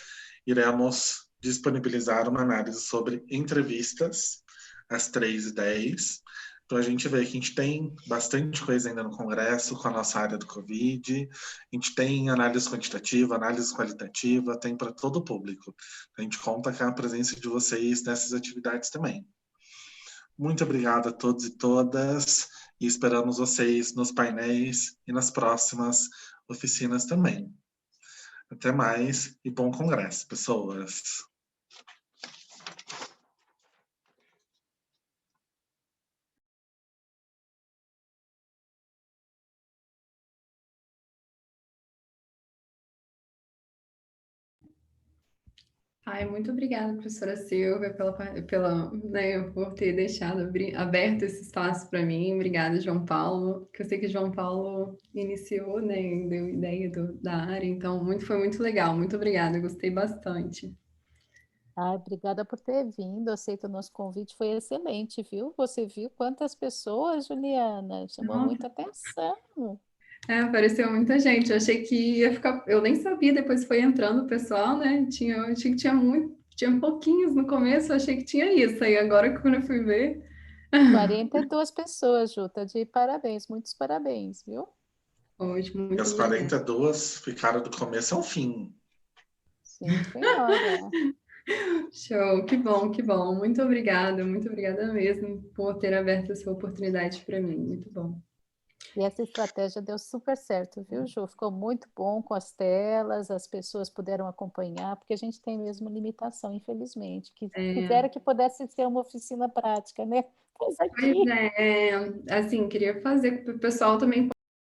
iremos disponibilizar uma análise sobre entrevistas às 3h10. Então a gente vê que a gente tem bastante coisa ainda no Congresso com a nossa área do Covid, a gente tem análise quantitativa, análise qualitativa, tem para todo o público. A gente conta com a presença de vocês nessas atividades também. Muito obrigado a todos e todas e esperamos vocês nos painéis e nas próximas oficinas também. Até mais e bom congresso, pessoas. Ai, muito obrigada, professora Silvia, né, por ter deixado aberto esse espaço para mim. Obrigada, João Paulo, que eu sei que João Paulo iniciou, né, deu ideia da área, então foi muito legal. Muito obrigada, gostei bastante. Ai, obrigada por ter vindo, aceito o nosso convite, foi excelente, viu? Você viu quantas pessoas, Juliana? Chamou Nossa, muita atenção. apareceu muita gente. Eu achei que ia ficar. Eu nem sabia, depois foi entrando o pessoal, né? Eu achei que tinha pouquinhos no começo, eu achei que tinha isso. Aí agora quando eu fui ver. 42 pessoas, Ju, tá de parabéns, muitos parabéns, viu? Hoje, E muito as obrigada. 42 ficaram do começo ao fim. Sim, senhora. Show, que bom, que bom. Muito obrigada mesmo por ter aberto essa oportunidade para mim. Muito bom. E essa estratégia deu super certo, viu, Ju? Ficou muito bom com as telas, as pessoas puderam acompanhar, porque a gente tem mesmo limitação, infelizmente. É, Quisera que pudesse ser uma oficina prática, né? Mas pois aqui. assim, queria fazer para o pessoal também